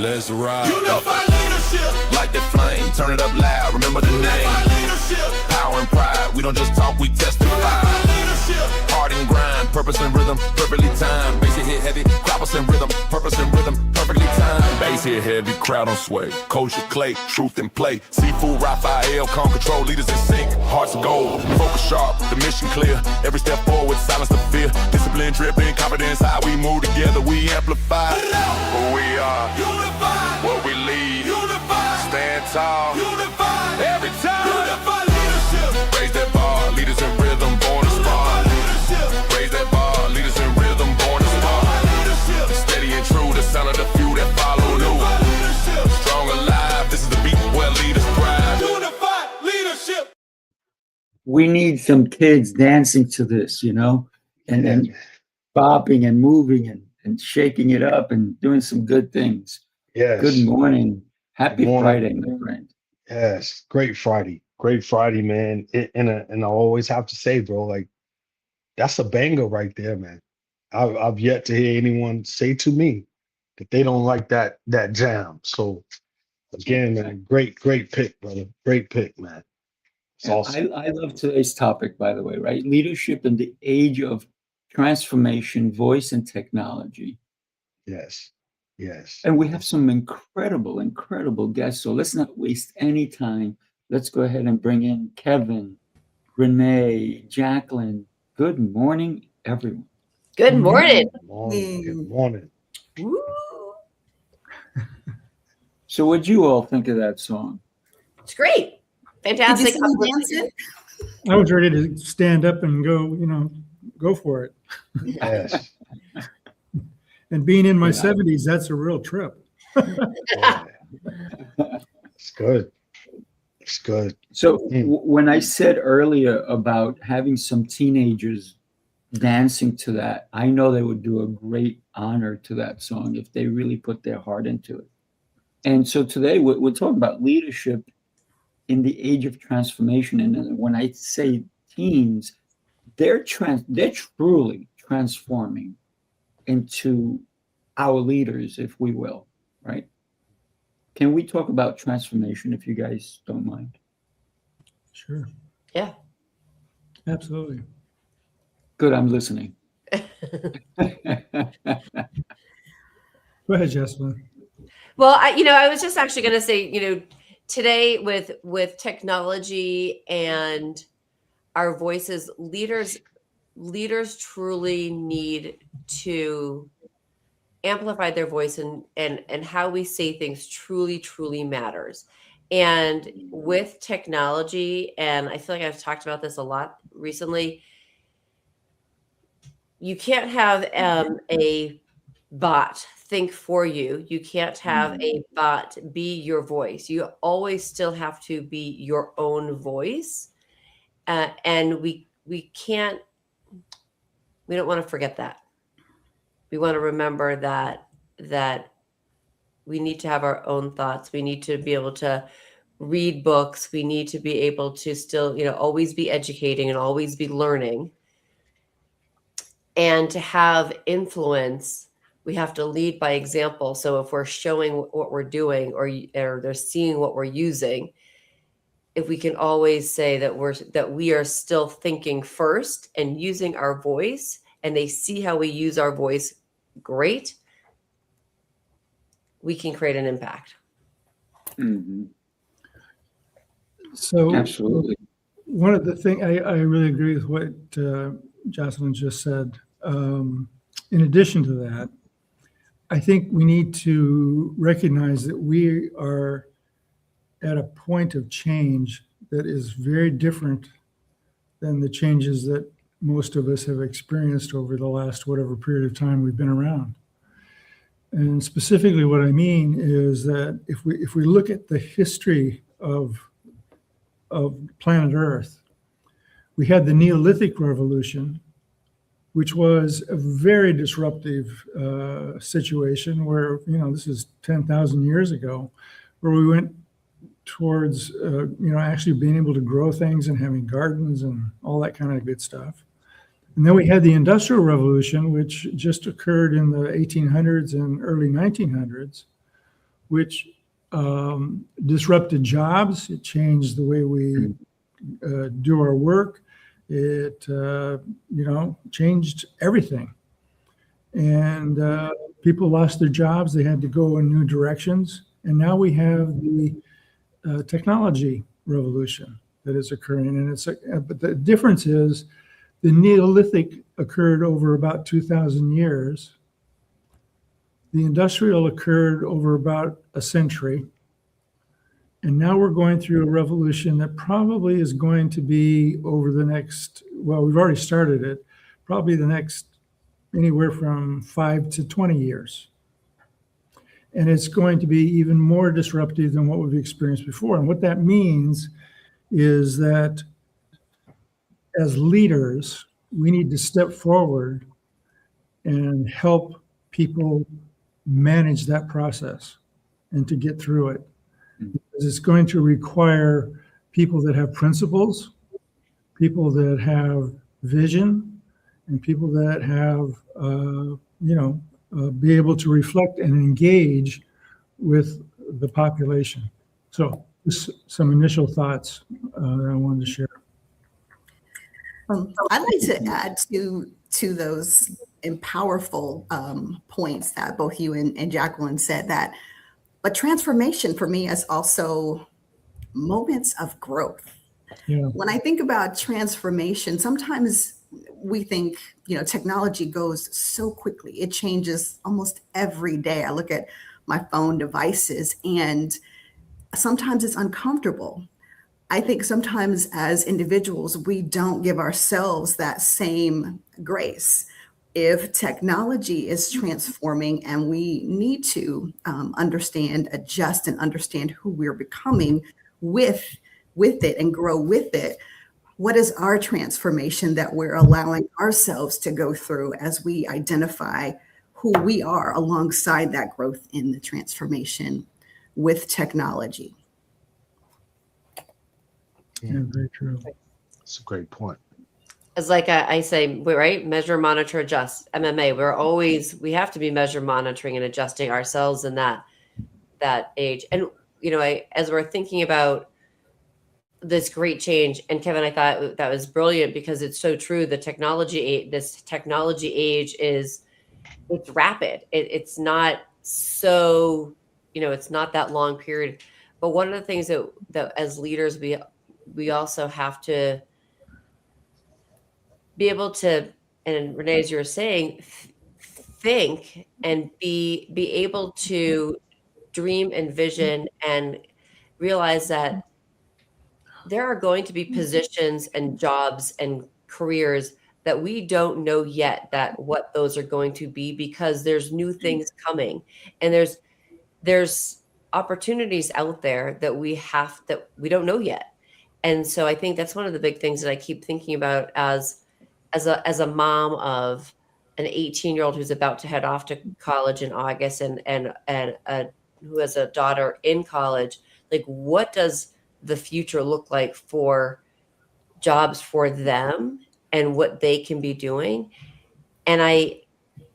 Let's ride. Unified leadership. Light that flame, turn it up loud, remember the name. Unified leadership. Power and pride, we don't just talk, we testify. Unified leadership. Hard and grind, purpose and rhythm, perfectly timed. Bass hit heavy, croppers and rhythm, purpose and rhythm, perfectly timed. Bass hit heavy, crowd on sway. Culture, clay, truth and play. Seafood, Raphael, calm control, leaders in sync. Hearts of gold, focus sharp, the mission clear. Every step forward, silence the fear. Discipline, dripping, confidence, how we move together, we amplify. Who we are, unified. What we lead, unified. Stand tall, unified. Every time, unified leadership. Raise that bar, leaders in rhythm, born to spar. Raise that bar, leaders in rhythm, born to spar. Steady and true, the sound of the few that follow new. Strong alive, this is the beat where leaders thrive. Unified leadership. We need some kids dancing to this, you know, and bopping and moving and shaking it up and doing some good things. Yes. Good morning. Happy Good Friday, morning. my friend. Yes. Great Friday. Great Friday, man. And I always have to say, bro, like, that's a banger right there, man. I've yet to hear anyone say to me that they don't like that jam. So again, man, great pick, brother. Great pick, man. It's awesome. I love today's topic, by the way, right? Leadership in the age of transformation, voice, and technology. Yes. And we have some incredible guests. So let's not waste any time. Let's go ahead and bring in Kevin, Renee, Jaclyn. Good morning, everyone. Good morning. Good morning. Woo. So what'd you all think of that song? It's great. Fantastic. Did you see me dancing? I was ready to stand up and go for it. Yes. And being in my 70s, that's a real trip. Yeah. It's good. It's good. So when I said earlier about having some teenagers dancing to that, I know they would do a great honor to that song if they really put their heart into it. And so today we're talking about leadership in the age of transformation. And when I say teens, they're truly transforming into our leaders, if we will, right? Can we talk about transformation, if you guys don't mind? Sure. Yeah. Absolutely. Good, I'm listening. Go ahead, Jaclyn. Well, I was just actually going to say, today with technology and our voices, leaders truly need to amplify their voice, and how we say things truly matters. And with technology, and I feel like I've talked about this a lot recently, you can't have a bot think for you. You can't have a bot be your voice. You always still have to be your own voice. And we don't want to forget that. We want to remember that we need to have our own thoughts. We need to be able to read books. We need to be able to still, always be educating and always be learning. And to have influence, we have to lead by example. So if we're showing what we're doing or they're seeing what we're using, if we can always say that we are still thinking first and using our voice, and they see how we use our voice, great, we can create an impact. Mm-hmm. So Absolutely. one of the things I really agree with what Jaclyn just said. In addition to that, I think we need to recognize that we are at a point of change that is very different than the changes that most of us have experienced over the last whatever period of time we've been around. And specifically what I mean is that if we look at the history of planet Earth, we had the Neolithic Revolution, which was a very disruptive situation where, this is 10,000 years ago, where we went towards, actually being able to grow things and having gardens and all that kind of good stuff. And then we had the Industrial Revolution, which just occurred in the 1800s and early 1900s, which disrupted jobs. It changed the way we do our work. It, changed everything. And people lost their jobs. They had to go in new directions. And now we have the technology revolution that is occurring. And but the difference is the Neolithic occurred over about 2,000 years. The industrial occurred over about a century. And now we're going through a revolution that probably is going to be over the next, well, we've already started it, probably the next anywhere from 5 to 20 years. And it's going to be even more disruptive than what we've experienced before. And what that means is that as leaders, we need to step forward and help people manage that process and to get through it. Because it's going to require people that have principles, people that have vision, and people that have, be able to reflect and engage with the population. So just some initial thoughts that I wanted to share. I'd like to add to those powerful points that both you and Jaclyn said, that but transformation for me is also moments of growth. Yeah. When I think about transformation, sometimes we think, technology goes so quickly. It changes almost every day. I look at my phone devices and sometimes it's uncomfortable. I think sometimes as individuals, we don't give ourselves that same grace. If technology is transforming and we need to understand, adjust, and understand who we're becoming with it and grow with it, what is our transformation that we're allowing ourselves to go through as we identify who we are alongside that growth in the transformation with technology? Yeah, very true. That's a great point. It's like I say, right? Measure, monitor, adjust. MMA. We have to be measure, monitoring, and adjusting ourselves in that age. And as we're thinking about this great change, and Kevin, I thought that was brilliant because it's so true. This technology age it's rapid. It's not so, it's not that long period. But one of the things that as leaders we also have to be able to, and Renee, as you were saying, think and be able to dream and vision and realize that there are going to be positions and jobs and careers that we don't know yet what those are going to be, because there's new things coming and there's opportunities out there that we don't know yet. And so I think that's one of the big things that I keep thinking about as a mom of an 18-year-old who's about to head off to college in August and who has a daughter in college. Like, what does the future look like for jobs for them and what they can be doing? And I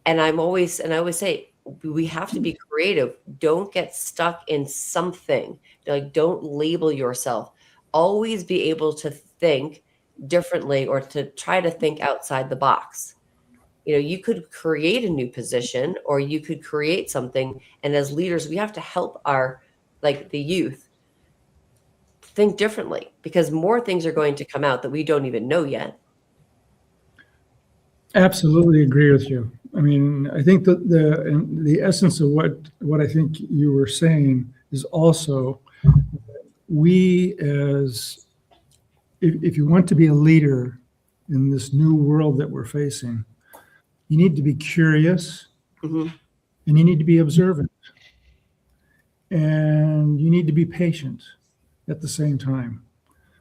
always say, we have to be creative. Don't get stuck in something. Like, don't label yourself. Always be able to think differently or to try to think outside the box. You could create a new position or you could create something. And as leaders, we have to help the youth think differently, because more things are going to come out that we don't even know yet. Absolutely agree with you. I mean, I think that the essence of what I think you were saying is also, we as, if you want to be a leader in this new world that we're facing, you need to be curious, Mm-hmm. and you need to be observant, and you need to be patient at the same time.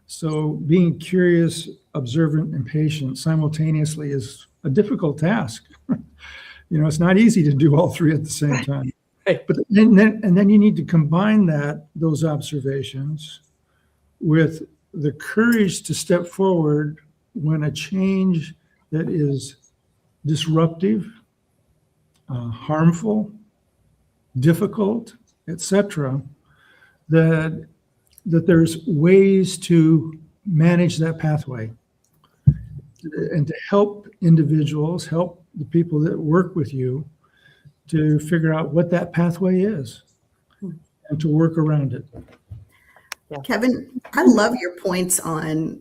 So being curious, observant, and patient simultaneously is a difficult task. It's not easy to do all three at the same time. Right. But then you need to combine those observations with the courage to step forward when a change that is disruptive, harmful, difficult, etc., that there's ways to manage that pathway and to help individuals, help the people that work with you to figure out what that pathway is and to work around it. Kevin, I love your points on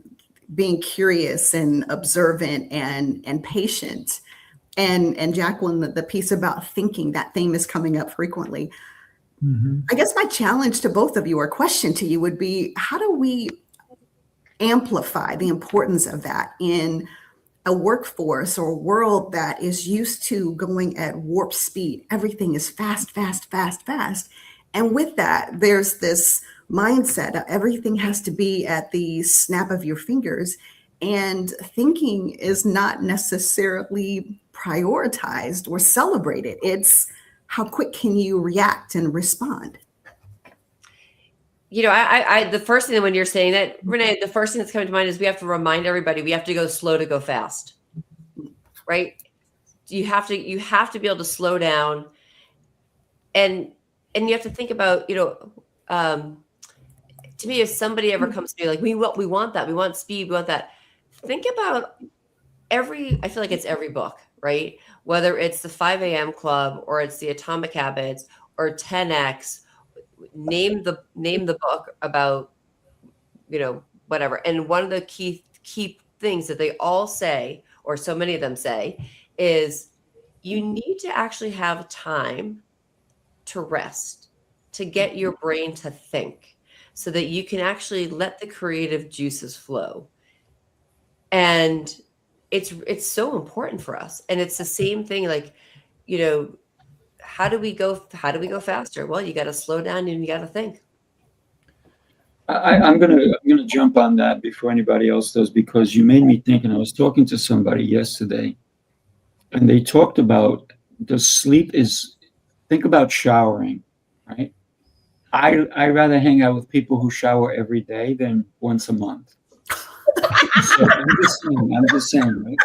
being curious and observant and patient. And Jaclyn, the piece about thinking, that theme is coming up frequently. Mm-hmm. I guess my challenge to both of you, or question to you, would be, how do we amplify the importance of that in a workforce or a world that is used to going at warp speed? Everything is fast, fast, fast, fast. And with that, there's this mindset of everything has to be at the snap of your fingers. And thinking is not necessarily prioritized or celebrated. It's how quick can you react and respond? You know, I the first thing when you're saying that, Renee, the first thing that's coming to mind is we have to remind everybody we have to go slow to go fast, right? You have to be able to slow down, and you have to think about, you know, to me, if somebody ever comes to me like, we want that, we want speed, we want that. Think about I feel like it's every book, right? Whether it's the 5 a.m. Club or it's the Atomic Habits or 10X, name the book about, you know, whatever. And one of the key things that they all say, or so many of them say, is you need to actually have time to rest, to get your brain to think, so that you can actually let the creative juices flow. And it's so important for us. And it's the same thing, like, you know, how do we go faster? Well, you got to slow down and you got to think. I'm gonna jump on that before anybody else does, because you made me think. And I was talking to somebody yesterday, and they talked about think about showering, right? I rather hang out with people who shower every day than once a month. So I'm just saying, right?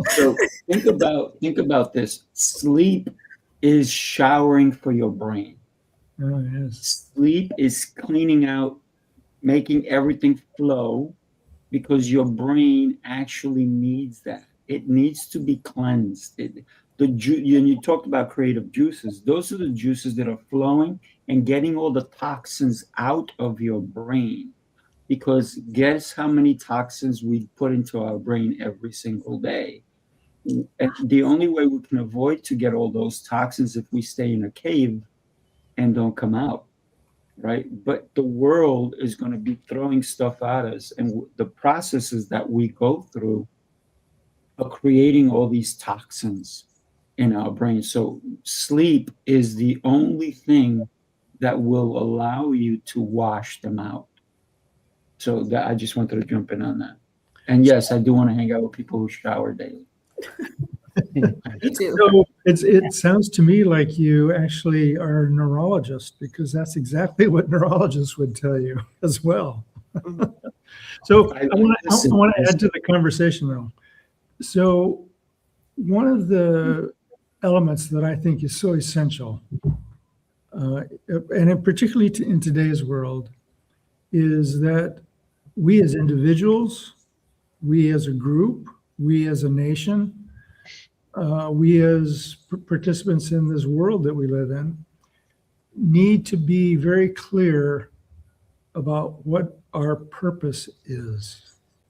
So think about this. Sleep is showering for your brain. Oh, yes. Sleep is cleaning out, making everything flow, because your brain actually needs that. It needs to be cleansed. You talked about creative juices. Those are the juices that are flowing and getting all the toxins out of your brain. Because guess how many toxins we put into our brain every single day? And the only way we can avoid to get all those toxins if we stay in a cave and don't come out, right? But the world is going to be throwing stuff at us, and the processes that we go through are creating all these toxins in our brain. So sleep is the only thing that will allow you to wash them out. So that, I just wanted to jump in on that. And yes, I do want to hang out with people who shower daily. Me too. So it sounds to me like you actually are a neurologist, because that's exactly what neurologists would tell you as well. So I want to add to the conversation though. So one of the elements that I think is so essential, and particularly in today's world, is that we as individuals, we as a group, we as a nation, we as participants in this world that we live in, need to be very clear about what our purpose is.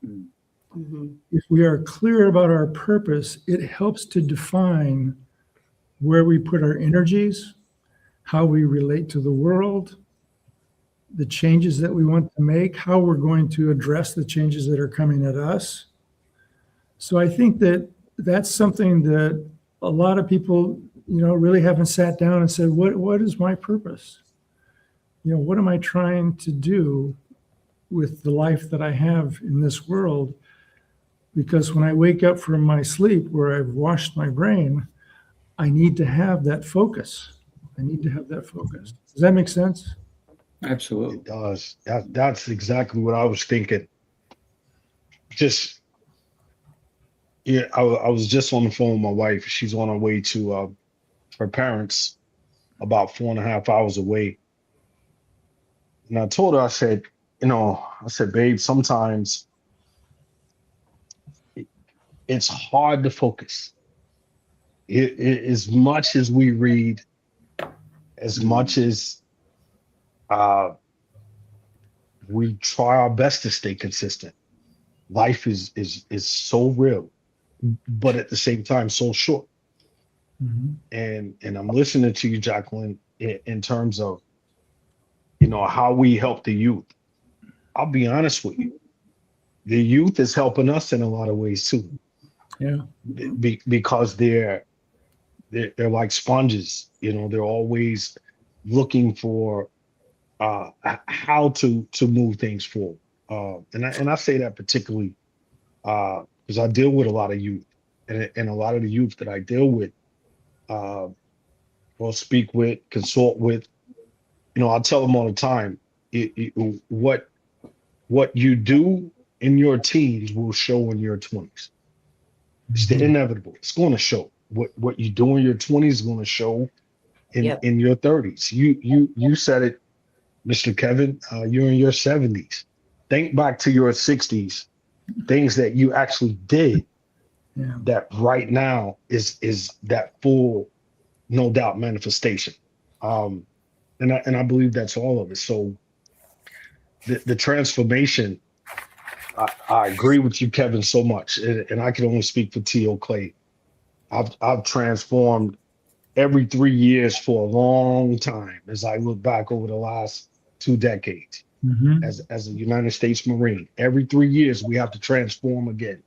Mm-hmm. If we are clear about our purpose, it helps to define where we put our energies, how we relate to the world, the changes that we want to make, how we're going to address the changes that are coming at us. So I think that that's something that a lot of people, really haven't sat down and said, what is my purpose? What am I trying to do with the life that I have in this world? Because when I wake up from my sleep where I've washed my brain, I need to have that focus. Does that make sense? Absolutely. It does. That's exactly what I was thinking. Just, I was just on the phone with my wife. She's on her way to her parents, about 4.5 hours away. And I told her, I said, babe, sometimes it's hard to focus. As much as we read, as much as we try our best to stay consistent, life is so real, but at the same time so short. And I'm listening to you, Jaclyn, in terms of how we help the youth. I'll be honest with you, the youth is helping us in a lot of ways too. Yeah. Because they're like sponges. They're always looking for how to move things forward. And I say that particularly because I deal with a lot of youth, and a lot of the youth that I deal with, or speak with, consult with, I tell them all the time, what you do in your teens will show in your 20s. It's the inevitable. It's going to show. What you do in your 20s is going to show in your 30s. You said it, Mr. Kevin. You're in your 70s. Think back to your 60s, things that you actually did. Yeah. That right now is that full, no doubt, manifestation. And I believe that's all of it. So the transformation, I agree with you, Kevin, so much. And I can only speak for T.O. Clay. I've transformed every 3 years for a long time as I look back over the last 2 decades. As a United States Marine. Every 3 years, we have to transform again.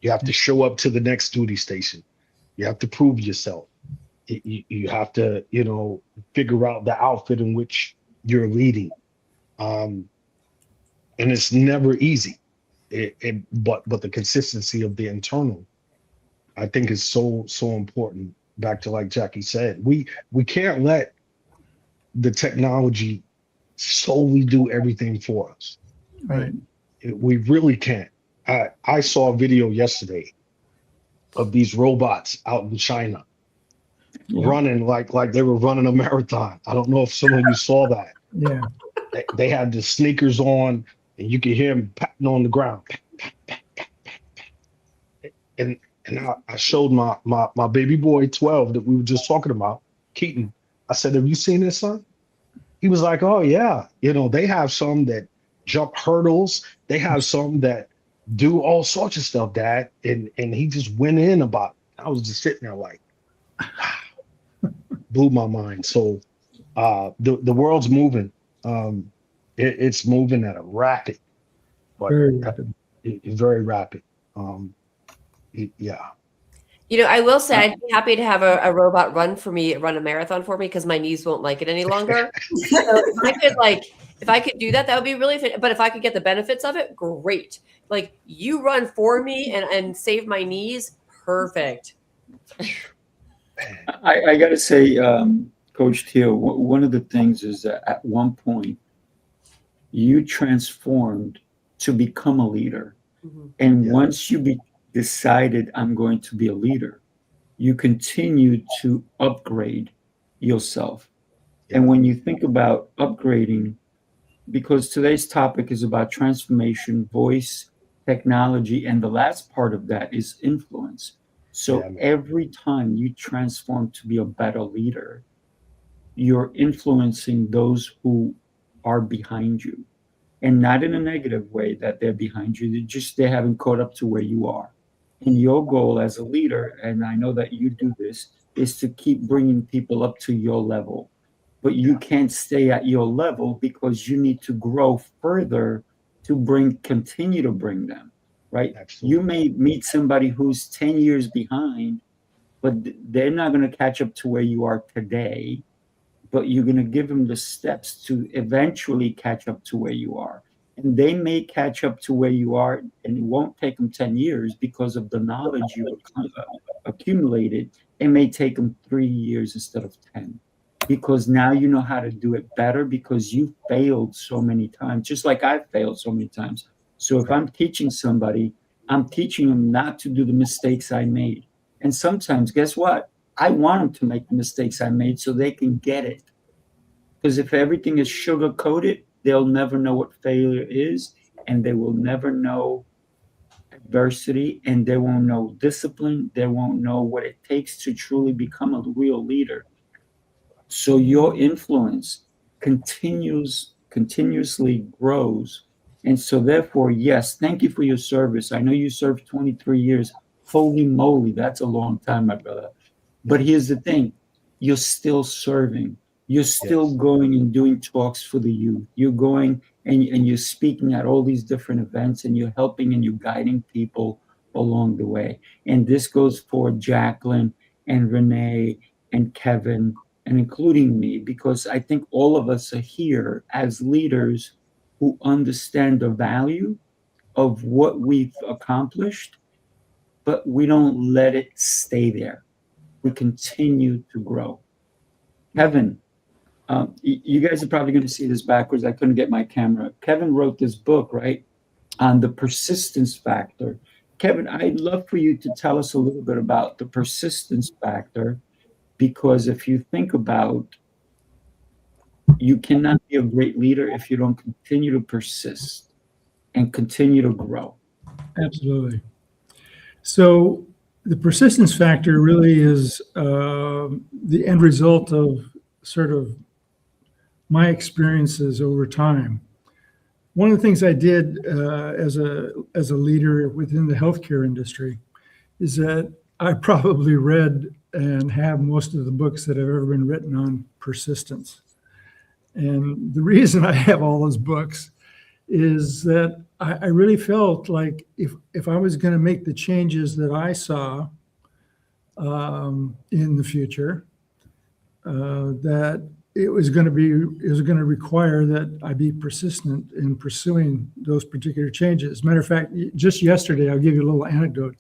You have to show up to the next duty station. You have to prove yourself. You have to, figure out the outfit in which you're leading. And it's never easy. But the consistency of the internal, I think, is so important. Back to, like Jackie said, we can't let the technology solely do everything for us. Right. We really can't. I saw a video yesterday of these robots out in China running like they were running a marathon. I don't know if some of you saw that. Yeah. They had the sneakers on, and you could hear them patting on the ground. And I showed my baby boy 12 that we were just talking about, Keaton. I said, "Have you seen this, son?" He was like, "Oh yeah, they have some that jump hurdles. They have some that do all sorts of stuff, Dad." And he just went in about it. I was just sitting there like, wow. Blew my mind. So the world's moving. It's moving at a rapid, but Very rapid. Very rapid. Yeah. I will say I'd be happy to have a robot run a marathon for me, because my knees won't like it any longer. So if I could do that, that would be really fun. But if I could get the benefits of it, great. Like, you run for me and save my knees, perfect. I got to say, Coach Teal, one of the things is that at one point you transformed to become a leader. And once you decided I'm going to be a leader, you continue to upgrade yourself. And when you think about upgrading, because today's topic is about transformation, voice, technology, and the last part of that is influence. So every time you transform to be a better leader, you're influencing those who are behind you, and not in a negative way that they're behind you. They haven't caught up to where you are. And your goal as a leader, and I know that you do this, is to keep bringing people up to your level. But you can't stay at your level, because you need to grow further to continue to bring them, right? Absolutely. You may meet somebody who's 10 years behind, but they're not going to catch up to where you are today. But you're going to give them the steps to eventually catch up to where you are. And they may catch up to where you are, and it won't take them 10 years because of the knowledge you accumulated. It may take them 3 years instead of 10, because now you know how to do it better, because you failed so many times, just like I failed so many times. So if I'm teaching somebody, I'm teaching them not to do the mistakes I made. And sometimes, guess what? I want them to make the mistakes I made so they can get it. Because if everything is sugar coated, they'll never know what failure is, and they will never know adversity, and they won't know discipline. They won't know what it takes to truly become a real leader. So your influence continuously grows. And so therefore, yes, thank you for your service. I know you served 23 years. Holy moly, that's a long time, my brother. But here's the thing, you're still serving. You're still going and doing talks for the youth. You're going and you're speaking at all these different events, and you're helping and you're guiding people along the way. And this goes for Jaclyn and Renee and Kevin, and including me, because I think all of us are here as leaders who understand the value of what we've accomplished, but we don't let it stay there. We continue to grow. Kevin, you guys are probably going to see this backwards. I couldn't get my camera. Kevin wrote this book, right, on the persistence factor. Kevin, I'd love for you to tell us a little bit about the persistence factor, because if you think about, you cannot be a great leader if you don't continue to persist and continue to grow. Absolutely. So the persistence factor really is the end result of sort of my experiences over time. One of the things I did as a leader within the healthcare industry is that I probably read and have most of the books that have ever been written on persistence. And the reason I have all those books is that I really felt like if I was going to make the changes that I saw in the future, that it was going to require that I be persistent in pursuing those particular changes. Matter of fact, just yesterday, I'll give you a little anecdote.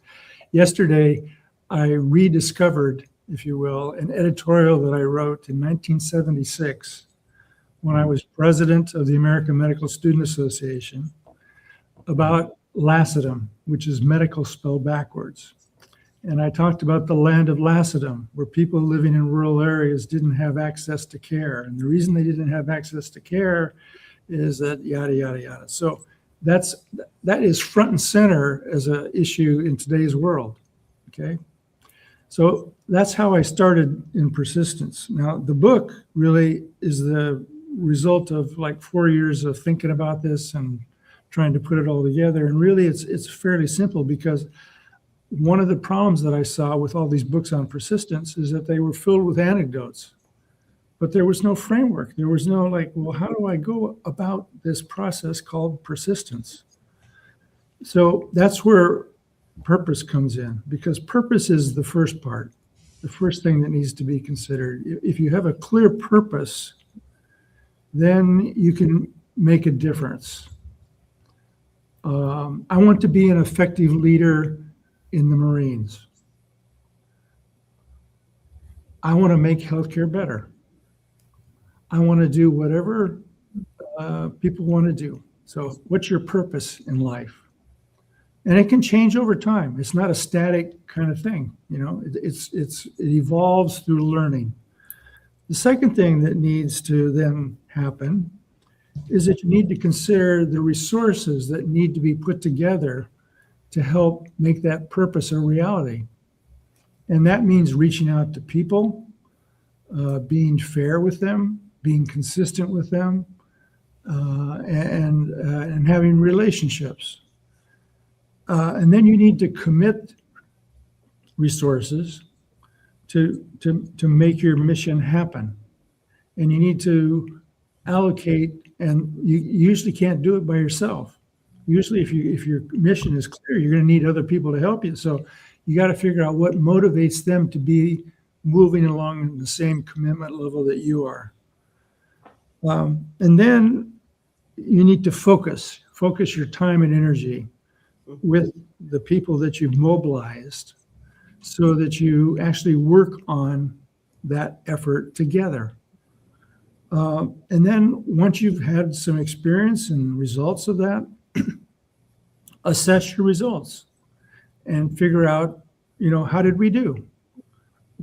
Yesterday, I rediscovered, if you will, an editorial that I wrote in 1976 when I was president of the American Medical Student Association about lacidum, which is medical spelled backwards. And I talked about the land of lacidum, where people living in rural areas didn't have access to care. And the reason they didn't have access to care is that yada, yada, yada. So that is front and center as an issue in today's world, okay? So that's how I started in persistence. Now, the book really is the result of like 4 years of thinking about this and trying to put it all together. And really, it's fairly simple, because one of the problems that I saw with all these books on persistence is that they were filled with anecdotes, but there was no framework. There was no like, well, how do I go about this process called persistence? So that's where purpose comes in, because purpose is the first part, the first thing that needs to be considered. If you have a clear purpose, then you can make a difference. I want to be an effective leader in the Marines. I want to make healthcare better. I want to do whatever people want to do. So what's your purpose in life? And it can change over time. It's not a static kind of thing. You know, it evolves through learning. The second thing that needs to then happen is that you need to consider the resources that need to be put together to help make that purpose a reality. And that means reaching out to people, being fair with them, being consistent with them, and having relationships. And then you need to commit resources to make your mission happen. And you need to allocate, and you usually can't do it by yourself. Usually if your mission is clear, you're going to need other people to help you. So you got to figure out what motivates them to be moving along in the same commitment level that you are. And then you need to focus your time and energy with the people that you've mobilized so that you actually work on that effort together. And then once you've had some experience and results of that, assess your results and figure out, how did we do?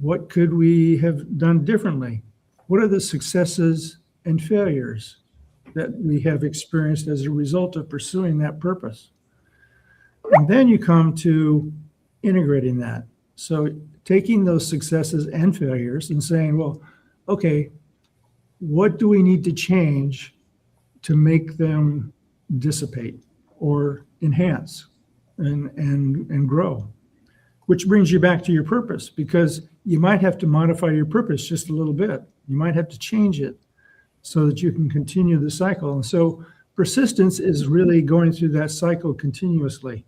what could we have done differently? What are the successes and failures that we have experienced as a result of pursuing that purpose? And then you come to integrating that. So taking those successes and failures and saying, well, okay, what do we need to change to make them dissipate or enhance and grow? Which brings you back to your purpose, because you might have to modify your purpose just a little bit. You might have to change it so that you can continue the cycle. And so persistence is really going through that cycle continuously.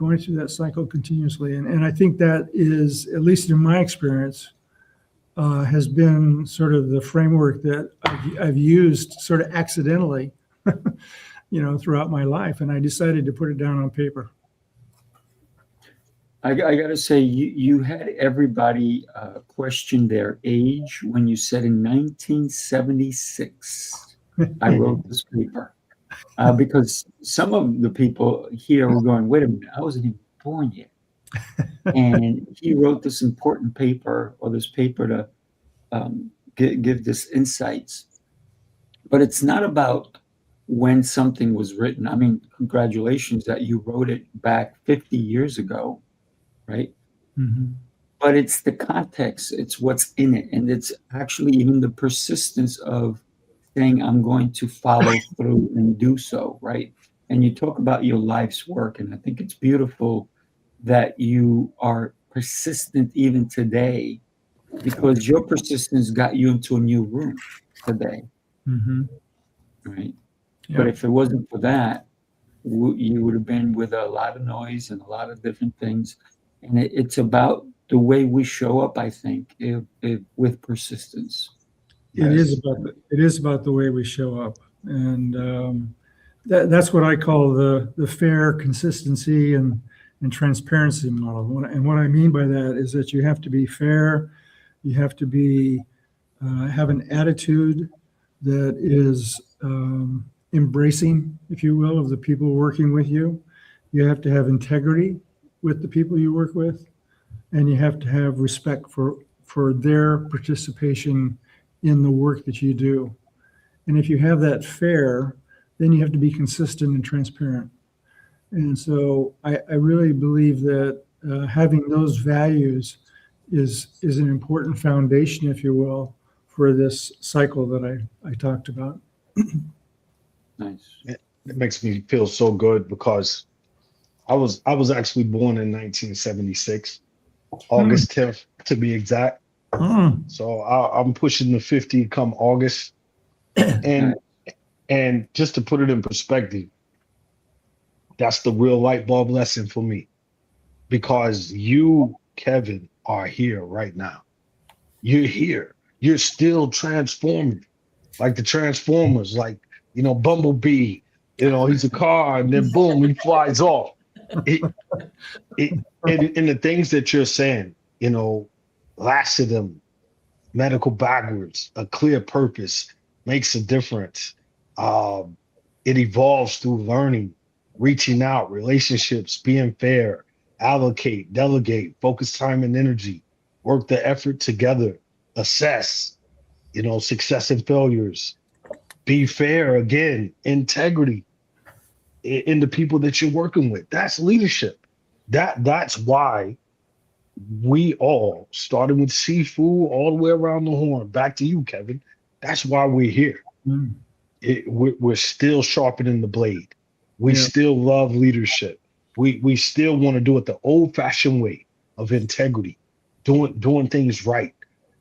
And I think that is, at least in my experience, has been sort of the framework that I've used sort of accidentally, throughout my life. And I decided to put it down on paper. I got to say, you had everybody question their age when you said in 1976 I wrote this paper. Because some of the people here were going, wait a minute, I wasn't even born yet. And he wrote this important paper, or this paper to give this insights. But it's not about when something was written. I mean, congratulations that you wrote it back 50 years ago, right? Mm-hmm. But it's the context, it's what's in it. And it's actually even the persistence of saying, I'm going to follow through and do so, right? And you talk about your life's work, and I think it's beautiful that you are persistent even today, because your persistence got you into a new room today, Mm-hmm. right? Yeah. But if it wasn't for that, you would have been with a lot of noise and a lot of different things. And it's about the way we show up, I think, with persistence. It is about the way we show up, and that's what I call the fair consistency and transparency model. And what I mean by that is that you have to be fair, you have to be have an attitude that is embracing, if you will, of the people working with you. You have to have integrity with the people you work with, and you have to have respect for their participation in the work that you do. And if you have that fair, then you have to be consistent and transparent. And so I really believe that having those values is an important foundation, if you will, for this cycle that I talked about. Nice. It makes me feel so good, because I was actually born in 1976, August 10th to be exact. So I'm pushing the 50 come August. And just to put it in perspective, that's the real light bulb lesson for me, because you, Kevin, are here right now. You're here. You're still transforming, like the Transformers, like, Bumblebee, he's a car and then boom, he flies off. And the things that you're saying, laxism, medical backwards, a clear purpose makes a difference. It evolves through learning, reaching out, relationships, being fair, allocate, delegate, focus time and energy, work the effort together, assess, success and failures, be fair, again, integrity in the people that you're working with. That's leadership. That's why we all, starting with Sifu all the way around the horn, back to you, Kevin. That's why we're here. We're still sharpening the blade. We still love leadership. We still want to do it the old-fashioned way of integrity, doing things right.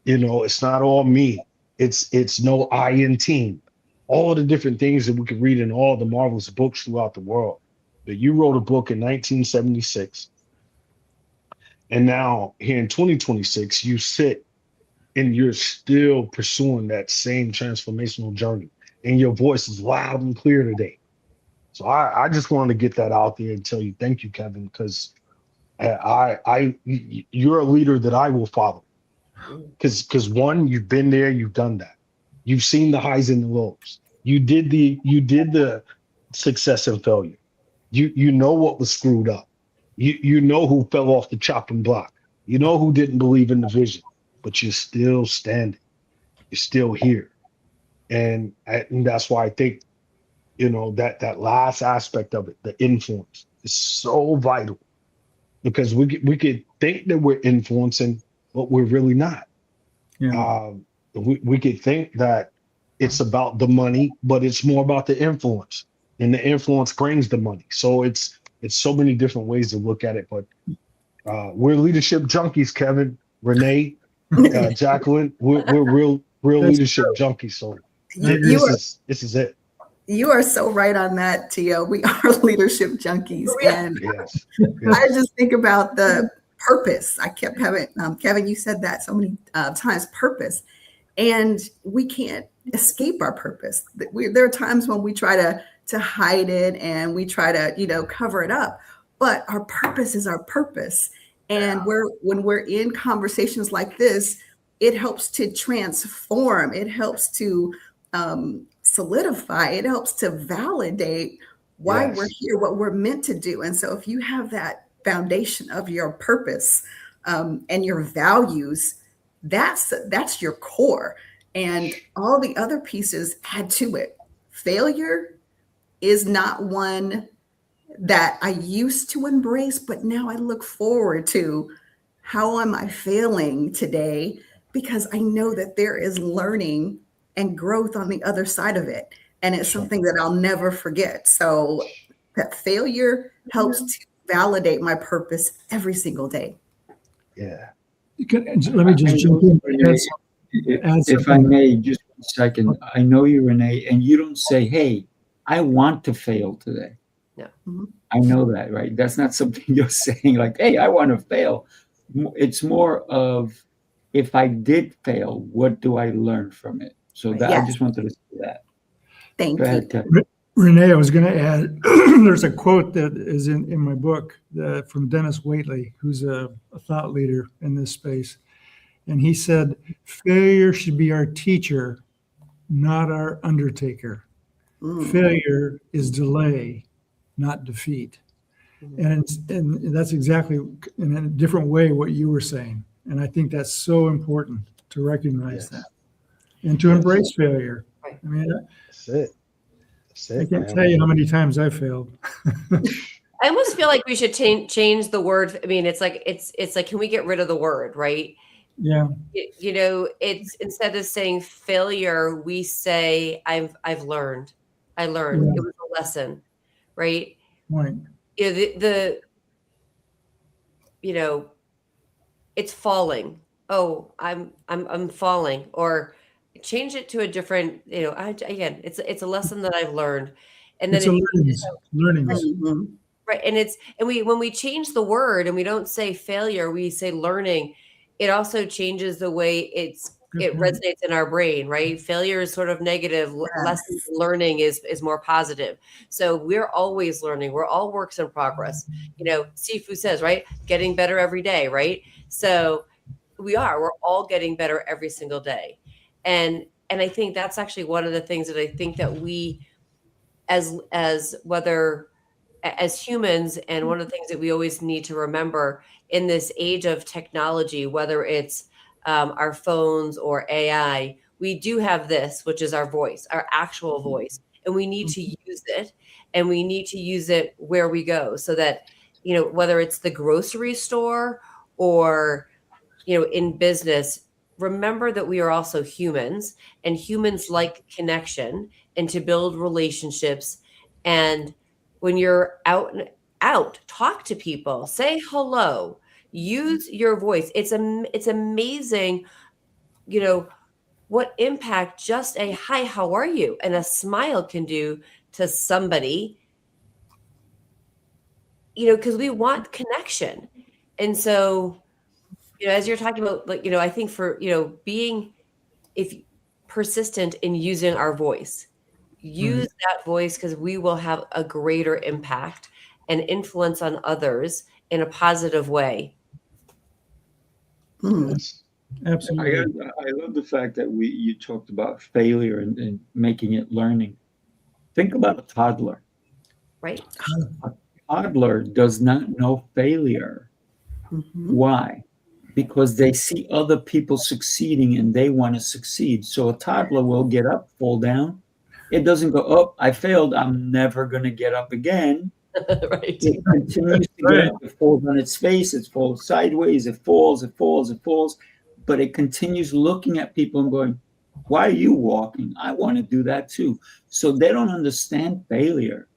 It's not all me. It's no I in team. All the different things that we can read in all the marvelous books throughout the world. But you wrote a book in 1976. And now here in 2026, you sit and you're still pursuing that same transformational journey. And your voice is loud and clear today. So I just wanted to get that out there and tell you, thank you, Kevin, because you're a leader that I will follow. Because one, you've been there, you've done that. You've seen the highs and the lows. You did the success and failure. You know what was screwed up. You know who fell off the chopping block. You know who didn't believe in the vision, but you're still standing. You're still here. And that's why I think, that last aspect of it, the influence, is so vital, because we could think that we're influencing, but we're really not. Yeah. We could think that it's about the money, but it's more about the influence, and the influence brings the money. So it's so many different ways to look at it. But we're leadership junkies, Kevin, Renee, Jaclyn. We're real That's leadership junkies. So You are this is it. you are so right on that, Tio. We are leadership junkies, and Yes. I just think about the purpose. I kept having Kevin. You said that so many times. Purpose, and we can't escape our purpose. There are times when we try to hide it and we try to cover it up, but our purpose is our purpose. And when we're in conversations like this, it helps to transform. It helps to solidify. It helps to validate why Yes. we're here, what we're meant to do. And so if you have that foundation of your purpose and your values, that's your core. And all the other pieces add to it. Failure is not one that I used to embrace, but now I look forward to how am I failing today? Because I know that there is learning and growth on the other side of it. And it's something that I'll never forget. So that failure helps to validate my purpose every single day. Yeah. Let me just jump in. If I may, just 1 second. I know you, Renee, and you don't say, hey, I want to fail today. No. Mhm. I know that, right? That's not something you're saying like, hey, I want to fail. It's more of, if I did fail, what do I learn from it? So that I Yes. just wanted to say that. Thank Go you. ahead, Kevin. Renee, I was going to add, there's a quote that is in my book from Dennis Waitley, who's a thought leader in this space. And he said, failure should be our teacher, not our undertaker. Mm. Failure is delay, not defeat. And that's exactly in a different way what you were saying. And I think that's so important to recognize that and to embrace failure. Right. I mean, That's it. That's it. I can't man. tell you how many times I failed. I almost feel like we should change the word. I mean, it's like can we get rid of the word, right? Yeah. It's instead of saying failure, we say I've learned. I learned. Yeah. It was a lesson, right? Right. It's falling. Oh, I'm falling, or change it to a different. Again, it's a lesson that I've learned, and then It's a learnings. Mhm. right, and when we change the word and we don't say failure, we say learning. It also changes the way it Good point. resonates in our brain, right? Failure is sort of negative. Lessons learning is more positive. So we're always learning. We're all works in progress. Sifu says, right? Getting better every day, right? So we're all getting better every single day. And I think that's actually one of the things that I think that we as humans, and one of the things that we always need to remember in this age of technology, whether it's our phones or AI, we do have this, which is our voice, our actual voice, and we need to use it, and we need to use it where we go, so that whether it's the grocery store or in business, remember that we are also humans, and humans like connection and to build relationships. And when you're out, talk to people, say hello, use your voice. It's amazing, what impact just a hi, how are you, and a smile can do to somebody, because we want connection. And so, as you're talking about, like, I think for, being persistent in using our voice, use that voice, because we will have a greater impact and influence on others in a positive way. Mm. Yes. Absolutely. I love the fact that you talked about failure and making it learning. Think about a toddler. Right. A toddler does not know failure. Mhm. Why? because they see other people succeeding and they want to succeed. So a toddler will get up, fall down. It doesn't go, oh, I failed. I'm never going to get up again. Right. It continues to get up. It falls on its face. It falls sideways. It falls. But it continues looking at people and going, why are you walking? I want to do that too. So they don't understand failure.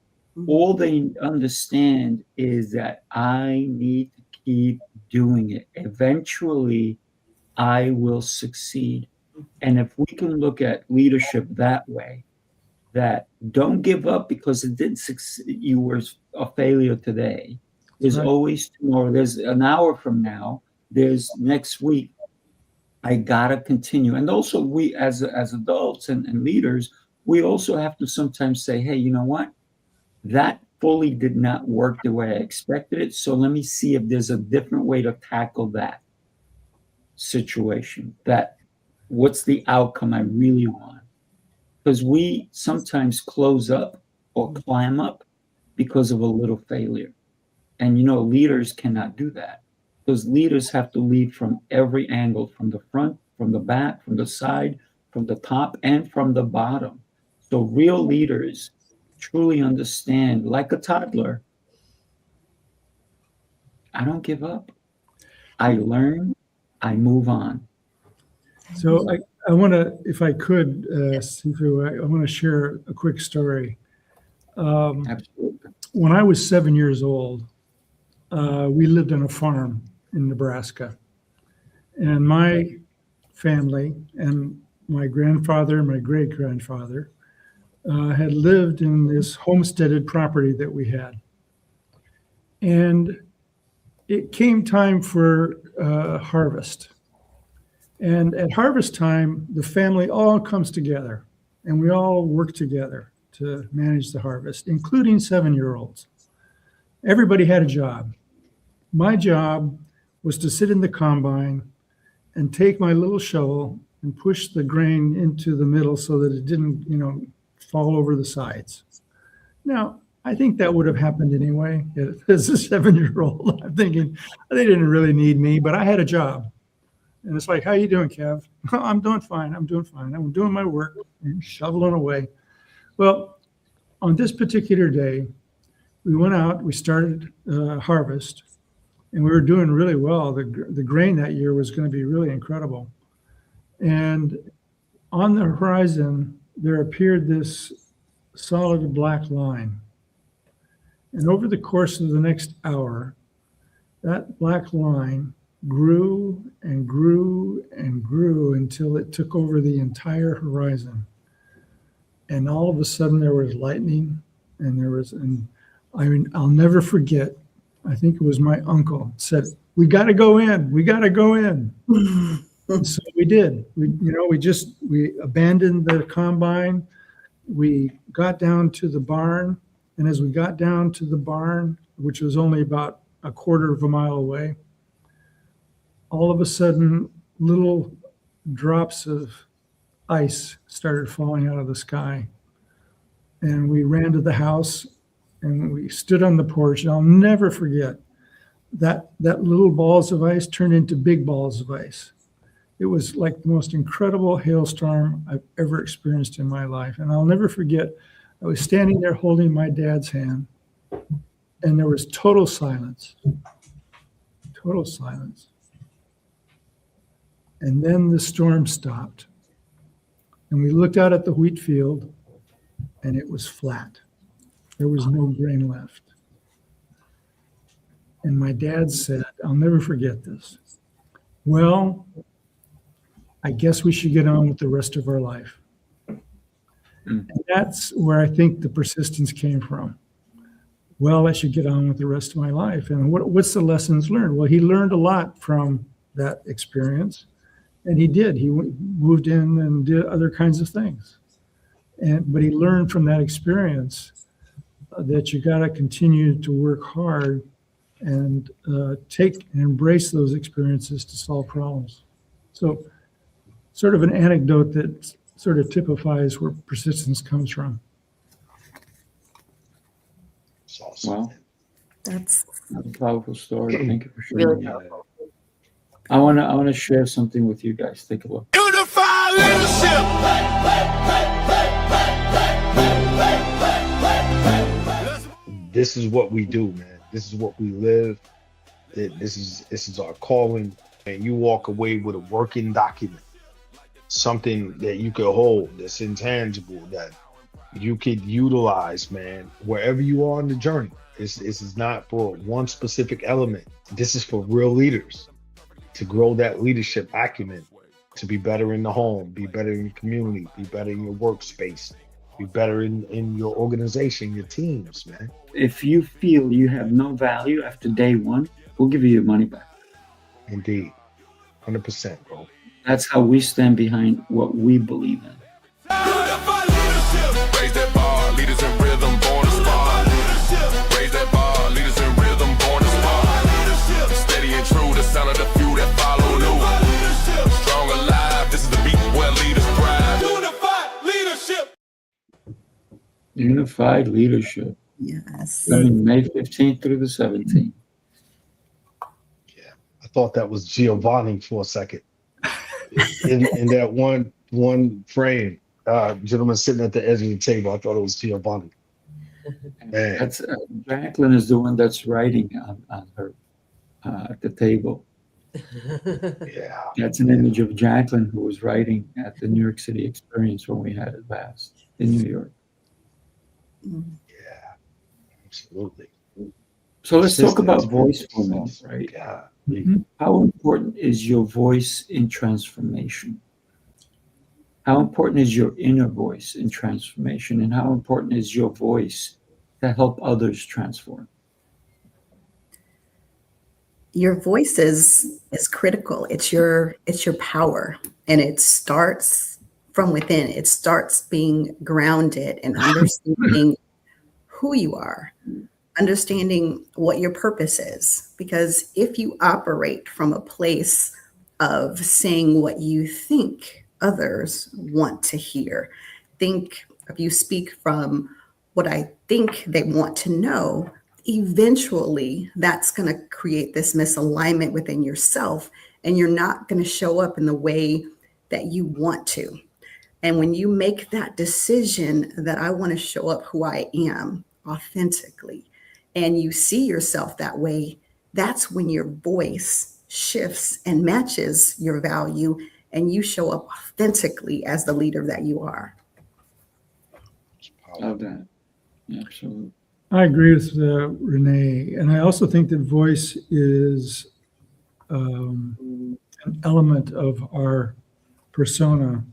All they understand is that I need to keep doing it. Eventually, I will succeed. And if we can look at leadership that way, that don't give up because it didn't succeed, you were a failure today. There's always tomorrow. There's an hour from now. There's next week. I gotta continue. And also we as adults and leaders, we also have to sometimes say, hey, you know what? That fully did not work the way I expected it. So let me see if there's a different way to tackle that situation. What's the outcome I really want? Because we sometimes close up or clam up because of a little failure. And leaders cannot do that. Because leaders have to lead from every angle, from the front, from the back, from the side, from the top, and from the bottom. So real leaders truly understand, like a toddler, I don't give up. I learn, I move on. So I want to, if I could, Sifu, I want to share a quick story. Absolutely. When I was 7 years old, we lived on a farm in Nebraska. And my family and my grandfather and my great-grandfather had lived in this homesteaded property that we had. And it came time for harvest. And at harvest time, the family all comes together and we all work together to manage the harvest, including 7-year-olds. Everybody had a job. My job was to sit in the combine and take my little shovel and push the grain into the middle so that it didn't, fall over the sides. Now, I think that would have happened anyway. As a 7-year-old, I'm thinking they didn't really need me, but I had a job. And it's like, how you doing, Kev? I'm doing fine. I'm doing my work, shoveling away. Well, on this particular day, we went out, we started harvest, and we were doing really well. The grain that year was going to be really incredible. And on the horizon, there appeared this solid black line. And over the course of the next hour, that black line grew and grew and grew until it took over the entire horizon. And all of a sudden there was lightning and I'll never forget, I think it was my uncle said, we got to go in. And so we did. We abandoned the combine. We got down to the barn. And as we got down to the barn, which was only about a quarter of a mile away, all of a sudden, little drops of ice started falling out of the sky. And we ran to the house and we stood on the porch. And I'll never forget that little balls of ice turned into big balls of ice. It was like the most incredible hailstorm I've ever experienced in my life. And I'll never forget, I was standing there holding my dad's hand, and there was total silence. Total silence. And then the storm stopped. And we looked out at the wheat field, and it was flat. There was no grain left. And my dad said, I'll never forget this. Well, I guess we should get on with the rest of our life. And that's where I think the persistence came from. Well, I should get on with the rest of my life. And what's the lessons learned? Well, he learned a lot from that experience. And he did. He moved in and did other kinds of things. But he learned from that experience that you got to continue to work hard and take and embrace those experiences to solve problems. So sort of an anecdote that sort of typifies where persistence comes from. It's awesome. Wow, That's that's a powerful story. Thank you for sharing Really that. powerful. I wanna share something with you guys. Take a look. Unified leadership. This is what we do, man. This is what we live. This is our calling. And you walk away with a working document, something that you could hold, that's intangible, that you could utilize, man, wherever you are on the journey. This is not for one specific element. This is for real leaders to grow that leadership acumen, to be better in the home, be better in your community, be better in your workspace, be better in your organization, your teams, man. If you feel you have no value after day one, we'll give you your money back. Indeed. 100%, bro. That's how we stand behind what we believe in. Unified leadership. Raise that bar, leaders in rhythm, born to spar. Raise that bar, leaders in rhythm, born to spar. Steady and true, the sound of the few that follow new. Strong alive, this is the beat where leaders thrive. Unified leadership. Unified leadership. Yes. Coming May 15th through the 17th. I thought that was Giovanni for a second. In that one frame, gentleman sitting at the edge of the table, I thought it was Giovanni. Man. That's Jaclyn is the one that's writing on her at the table. Yeah. That's an image of Jaclyn who was writing at the New York City Experience when we had it last in New York. Yeah. Absolutely. So let's talk about voice for a moment, right? Yeah. How important is your voice in transformation? How important is your inner voice in transformation? And how important is your voice to help others transform? Your voice is critical. It's your power, and it starts from within. It starts being grounded and understanding who you are, understanding what your purpose is. Because if you operate from a place of saying what you think others want to hear, if you speak from what I think they want to know, eventually that's going to create this misalignment within yourself, and you're not going to show up in the way that you want to. And when you make that decision that I want to show up who I am authentically, and you see yourself that way, that's when your voice shifts and matches your value, and you show up authentically as the leader that you are. Love that. Yeah, absolutely. I agree with Renee, and I also think that voice is an element of our persona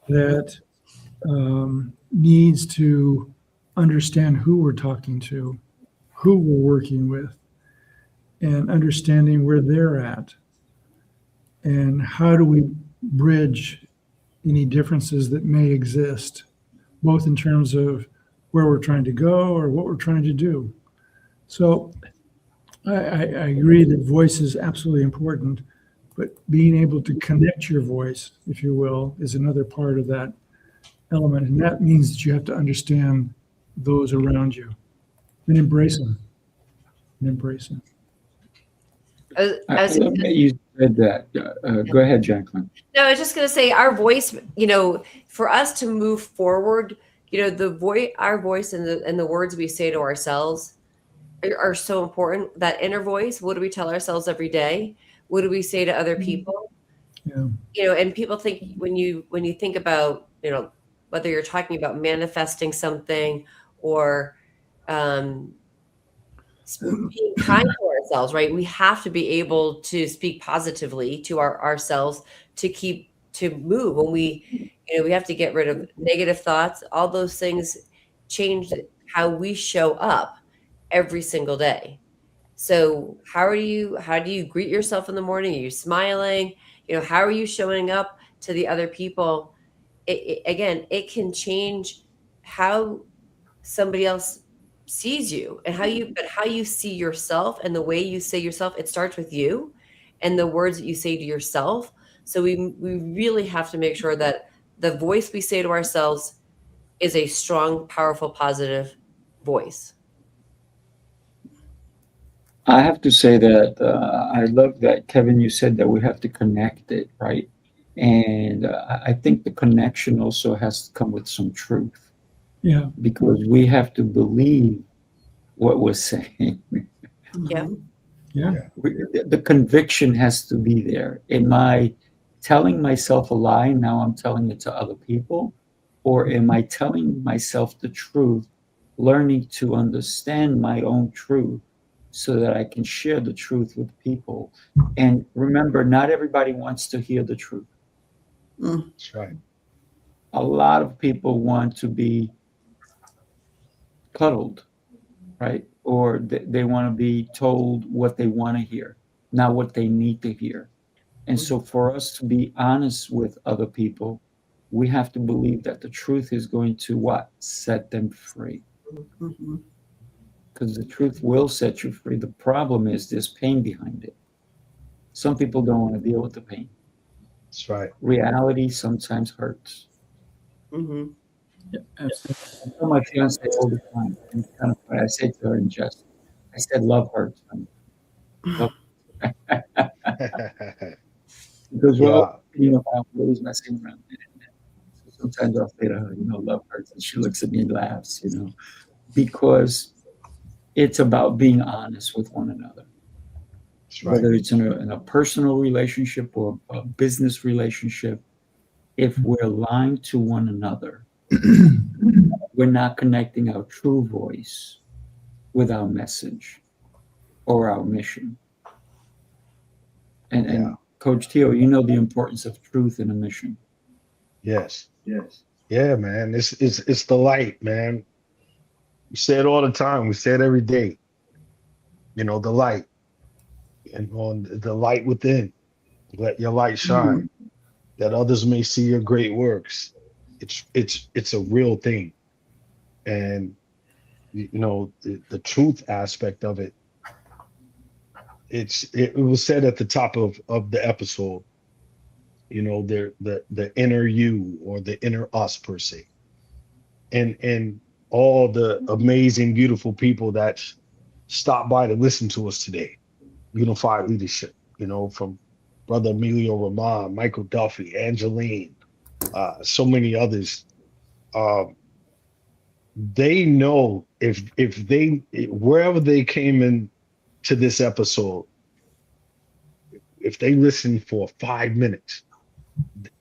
that needs to understand who we're talking to, who we're working with, and understanding where they're at, and how do we bridge any differences that may exist, both in terms of where we're trying to go or what we're trying to do. So I agree that voice is absolutely important, but being able to connect your voice, if you will, is another part of that element. And that means that you have to understand those around you and embrace them. I love that you said that. Go ahead, Jaclyn. No, I was just going to say our voice, for us to move forward, our voice and the words we say to ourselves are so important. That inner voice, what do we tell ourselves every day? What do we say to other people? Yeah. And people think when you think about, whether you're talking about manifesting something or being kind to ourselves, right? We have to be able to speak positively to ourselves to move. When we have to get rid of negative thoughts. All those things change how we show up every single day. So how do you greet yourself in the morning? Are you smiling? How are you showing up to the other people? It can change how somebody else sees you and how you see yourself, and the way you say yourself. It starts with you and the words that you say to yourself. So we really have to make sure that the voice we say to ourselves is a strong, powerful, positive voice. I have to say that I love that, Kevin, you said that we have to connect it, right? And I think the connection also has to come with some truth Yeah. because we have to believe what we're saying. Yeah. Mhm. Yeah. The conviction has to be there. Am I telling myself a lie? Now I'm telling it to other people. Or am I telling myself the truth, learning to understand my own truth so that I can share the truth with people? And remember, not everybody wants to hear the truth. Mm. That's right. A lot of people want to be cuddled, right? Or they want to be told what they want to hear, not what they need to hear. And so for us to be honest with other people, we have to believe that the truth is going to what? Set them free. Mhm. Because the truth will set you free. The problem is there's pain behind it. Some people don't want to deal with the pain. That's right. Reality sometimes hurts. Hmm. Yeah, absolutely. I tell my fiance all the time, and it's kind of funny. I say to her in jest, I said, love hurts. Honey. Love because we're all Yeah. about always messing around. So sometimes I'll say to her, love hurts. And she looks at me and laughs, because it's about being honest with one another, That's right. whether it's in a personal relationship or a business relationship. If we're lying to one another, we're not connecting our true voice with our message or our mission. And, Yeah. and Coach Teo, you know the importance of truth in a mission. Yes. Yes. Yeah, man. It's the light, man. We say it all the time. We say it every day. The light and on the light within. Let your light shine, that others may see your great works. It's a real thing. And the truth aspect of it, it was said at the top of the episode, the inner you or the inner us per se. And all the amazing, beautiful people that stopped by to listen to us today. Unified leadership, from Brother Emilio Roman, Michael Duffy, Angeline, so many others. They know if they wherever they came in to this episode, if they listen for 5 minutes,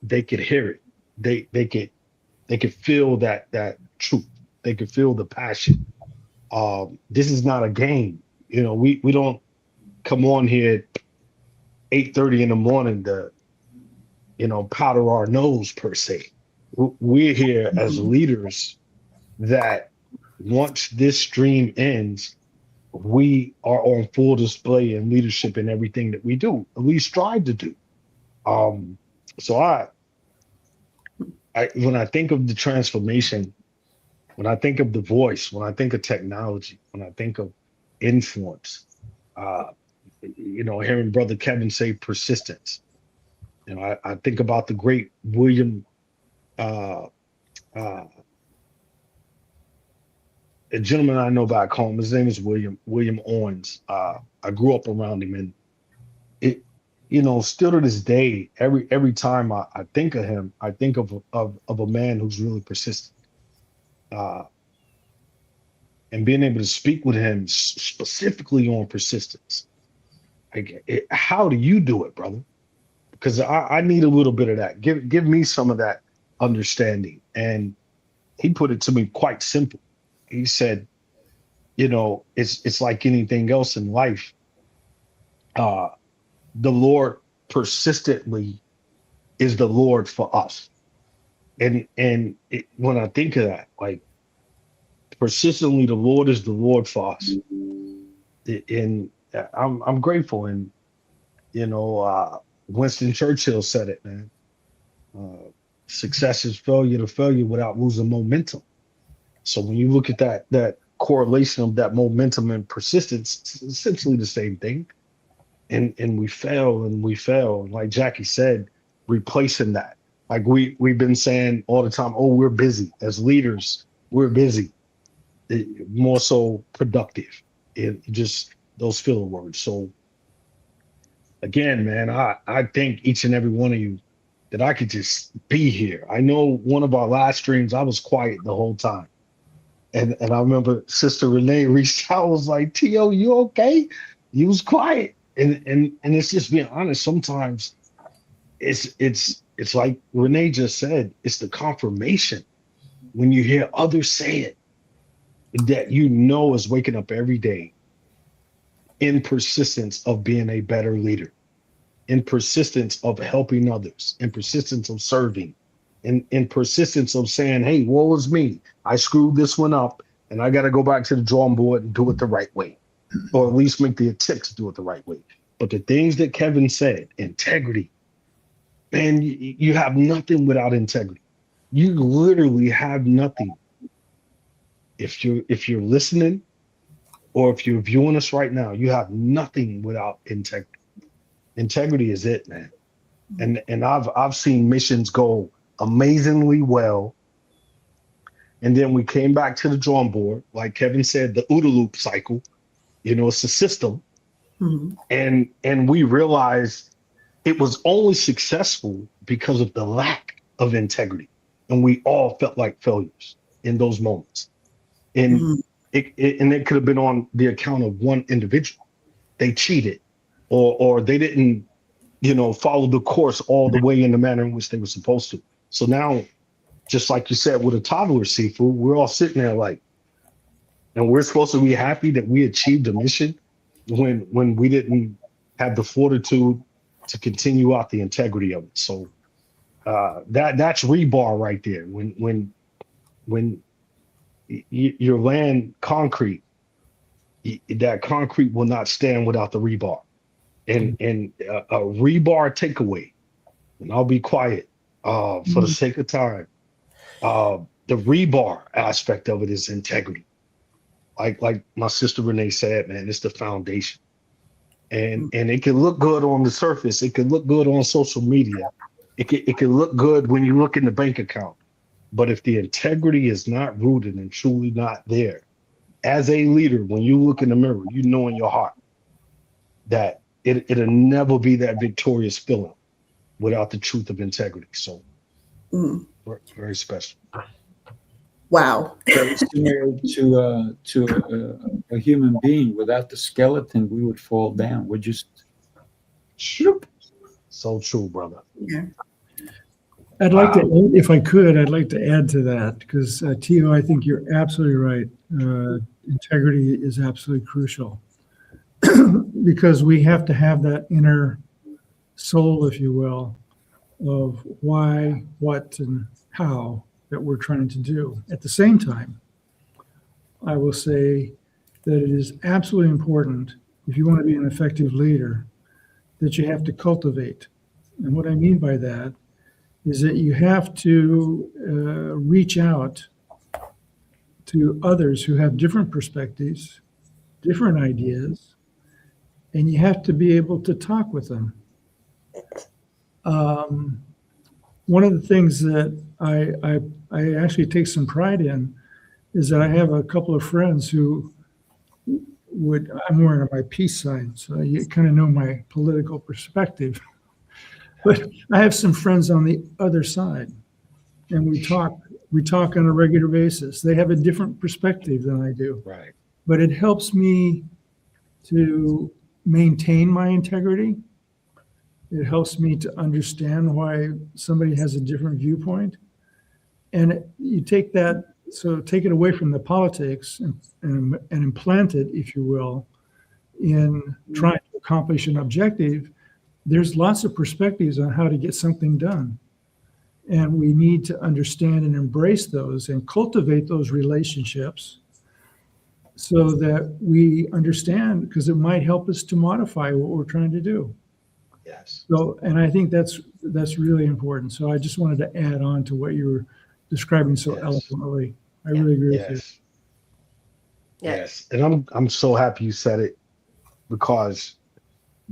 they could hear it. They could feel that truth. They could feel the passion. This is not a game. We don't come on here at 8:30 in the morning to powder our nose per se. We're here as Mhm. leaders that once this stream ends, we are on full display in leadership in everything that we do. We strive to do. So when I think of the transformation, when I think of the voice, when I think of technology, when I think of influence, uh, hearing Brother Kevin say persistence, I think about the great William, uh, uh, a gentleman I know back home. His name is William Owens. I grew up around him, and it, still to this day, every time I think of him, I think of a man who's really persistent. Uh, and being able to speak with him specifically on persistence. Like, how do you do it, brother? Because I need a little bit of that. Give me some of that understanding. And he put it to me quite simple. He said, it's like anything else in life. The Lord persistently is the Lord for us. And when I think of that, like persistently, the Lord is the Lord for us. And I'm grateful. And Winston Churchill said it, man. Success is failure to failure without losing momentum. So when you look at that correlation of that momentum and persistence, it's essentially the same thing. And we fail and we fail. And like Jackie said, replacing that. Like we've been saying all the time, oh, we're busy. As leaders, we're busy. More so productive. Just those filler words. So again, man, I thank each and every one of you that I could just be here. I know one of our last streams, I was quiet the whole time. And I remember Sister Renee reached out, was like, T.O., you okay? You was quiet. And it's just being honest, sometimes it's like Renee just said, it's the confirmation when you hear others say it that you know is waking up every day in persistence of being a better leader, in persistence of helping others, in persistence of serving, in persistence of saying, hey, woe is me. I screwed this one up and I got to go back to the drawing board and do it the right way, or at least make the attempt to do it the right way. But the things that Kevin said, integrity, man, you have nothing without integrity. You literally have nothing. If you're listening, or if you're viewing us right now, you have nothing without integrity. Integrity is it, man. And I've seen missions go amazingly well. And then we came back to the drawing board, like Kevin said, the OODA loop cycle. It's a system. Mm-hmm. And we realized it was only successful because of the lack of integrity. And we all felt like failures in those moments. And mm-hmm. it could have been on the account of one individual. They cheated or they didn't, follow the course all the way in the manner in which they were supposed to. So now, just like you said, with a toddler, Seafood, we're all sitting there like, and we're supposed to be happy that we achieved a mission when we didn't have the fortitude to continue out the integrity of it. So that's rebar right there. When you're laying concrete, that concrete will not stand without the rebar. And a rebar takeaway, and I'll be quiet for the sake of time. The rebar aspect of it is integrity. Like my sister Renee said, man, it's the foundation. And it can look good on the surface. It can look good on social media. It can look good when you look in the bank account. But if the integrity is not rooted and truly not there, as a leader, when you look in the mirror, you know in your heart that it'll never be that victorious feeling without the truth of integrity. So very special. Wow. Very similar to a human being. Without the skeleton, we would fall down. We're just shoop. So true, brother. Yeah. I'd like to, if I could, I'd like to add to that because Tio, I think you're absolutely right. Integrity is absolutely crucial because we have to have that inner soul, if you will, of why, what, and how that we're trying to do. At the same time, I will say that it is absolutely important, if you want to be an effective leader, that you have to cultivate. And what I mean by that is that you have to reach out to others who have different perspectives, different ideas, and you have to be able to talk with them. One of the things that I actually take some pride in is that I have a couple of friends who I'm wearing my peace sign, so you kind of know my political perspective. But I have some friends on the other side, and we talk on a regular basis. They have a different perspective than I do. Right. But it helps me to maintain my integrity. It helps me to understand why somebody has a different viewpoint. And you take that, so take it away from the politics and implant it, if you will, in trying to accomplish an objective. There's lots of perspectives on how to get something done. And we need to understand and embrace those and cultivate those relationships so that we understand, because it might help us to modify what we're trying to do. Yes. So, and I think that's really important. So I just wanted to add on to what you were describing so eloquently. I really agree with you. Yes. And I'm so happy you said it, because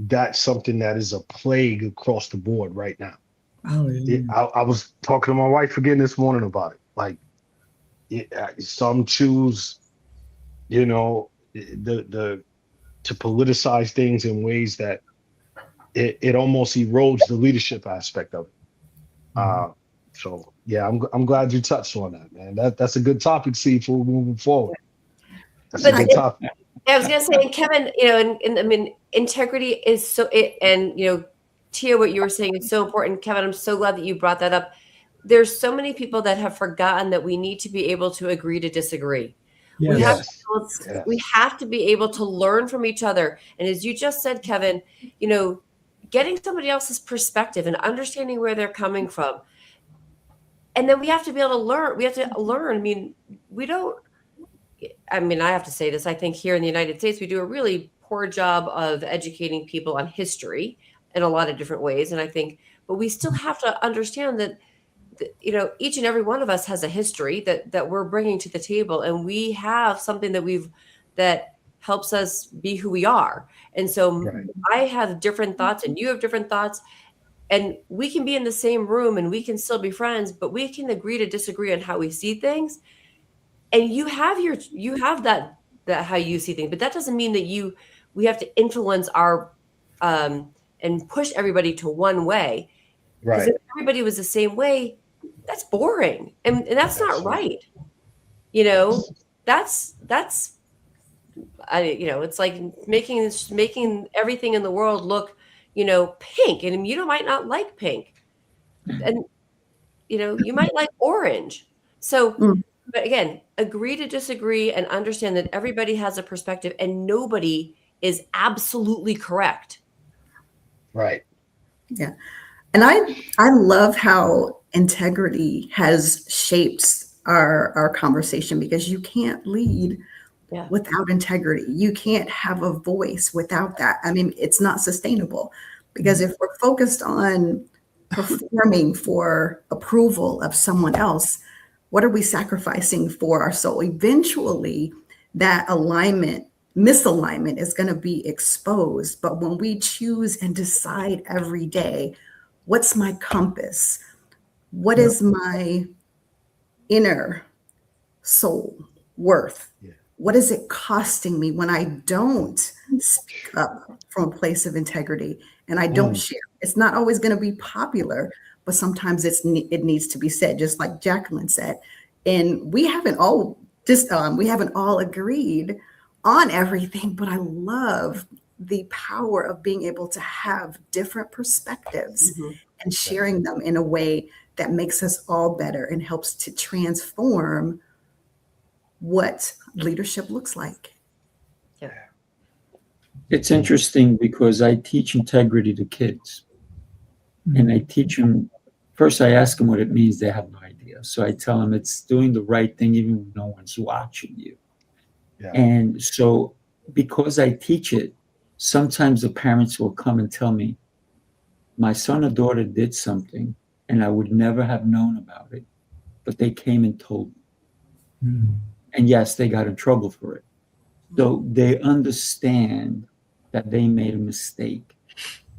that's something that is a plague across the board right now. Oh, yeah. I was talking to my wife again this morning about it. Like, some choose, the to politicize things in ways that it almost erodes the leadership aspect of it. So yeah, I'm glad you touched on that, man. That's a good topic, see, for moving forward. That's a But good topic. I was going to say, and Kevin, you know, and I mean, integrity is so, and, you know, Tia, what you were saying is so important. Kevin, I'm so glad that you brought that up. There's so many people that have forgotten that we need to be able to agree to disagree. We have Yes. we have to be able to learn from each other. And as you just said, Kevin, you know, getting somebody else's perspective and understanding where they're coming from. And then we have to be able to learn. We have to learn. I mean, I have to say this. I think here in the United States, we do a really poor job of educating people on history in a lot of different ways. And I think, but we still have to understand that, you know, each and every one of us has a history that we're bringing to the table, and we have something that helps us be who we are. And so I have different thoughts and you have different thoughts, and we can be in the same room and we can still be friends, but we can agree to disagree on how we see things. And you have that how you see things, but that doesn't mean that we have to influence our and push everybody to one way. Because if everybody was the same way, that's boring. And that's not right. You know, that's you know, it's like making everything in the world look, you know, pink. And you might not like pink. And, you know, you might like orange. So, but again, agree to disagree and understand that everybody has a perspective and nobody is absolutely correct. Right. Yeah. And I love how integrity has shaped our conversation, because you can't lead without integrity. You can't have a voice without that. I mean, it's not sustainable, because if we're focused on performing for approval of someone else, what are we sacrificing for our soul? Eventually, that misalignment is going to be exposed. But when we choose and decide every day, what's my compass? What is my inner soul worth? What is it costing me when I don't speak up from a place of integrity and I don't share? It's not always going to be popular, but sometimes it needs to be said, just like Jaclyn said. And we haven't all agreed on everything, but I love the power of being able to have different perspectives and sharing them in a way that makes us all better and helps to transform what leadership looks like. Yeah. It's interesting because I teach integrity to kids, and I teach them. First, I ask them what it means. They have no idea. So I tell them it's doing the right thing even when no one's watching you. Yeah. And so because I teach it, sometimes the parents will come and tell me, my son or daughter did something and I would never have known about it, but they came and told me. And yes, they got in trouble for it. So they understand that they made a mistake.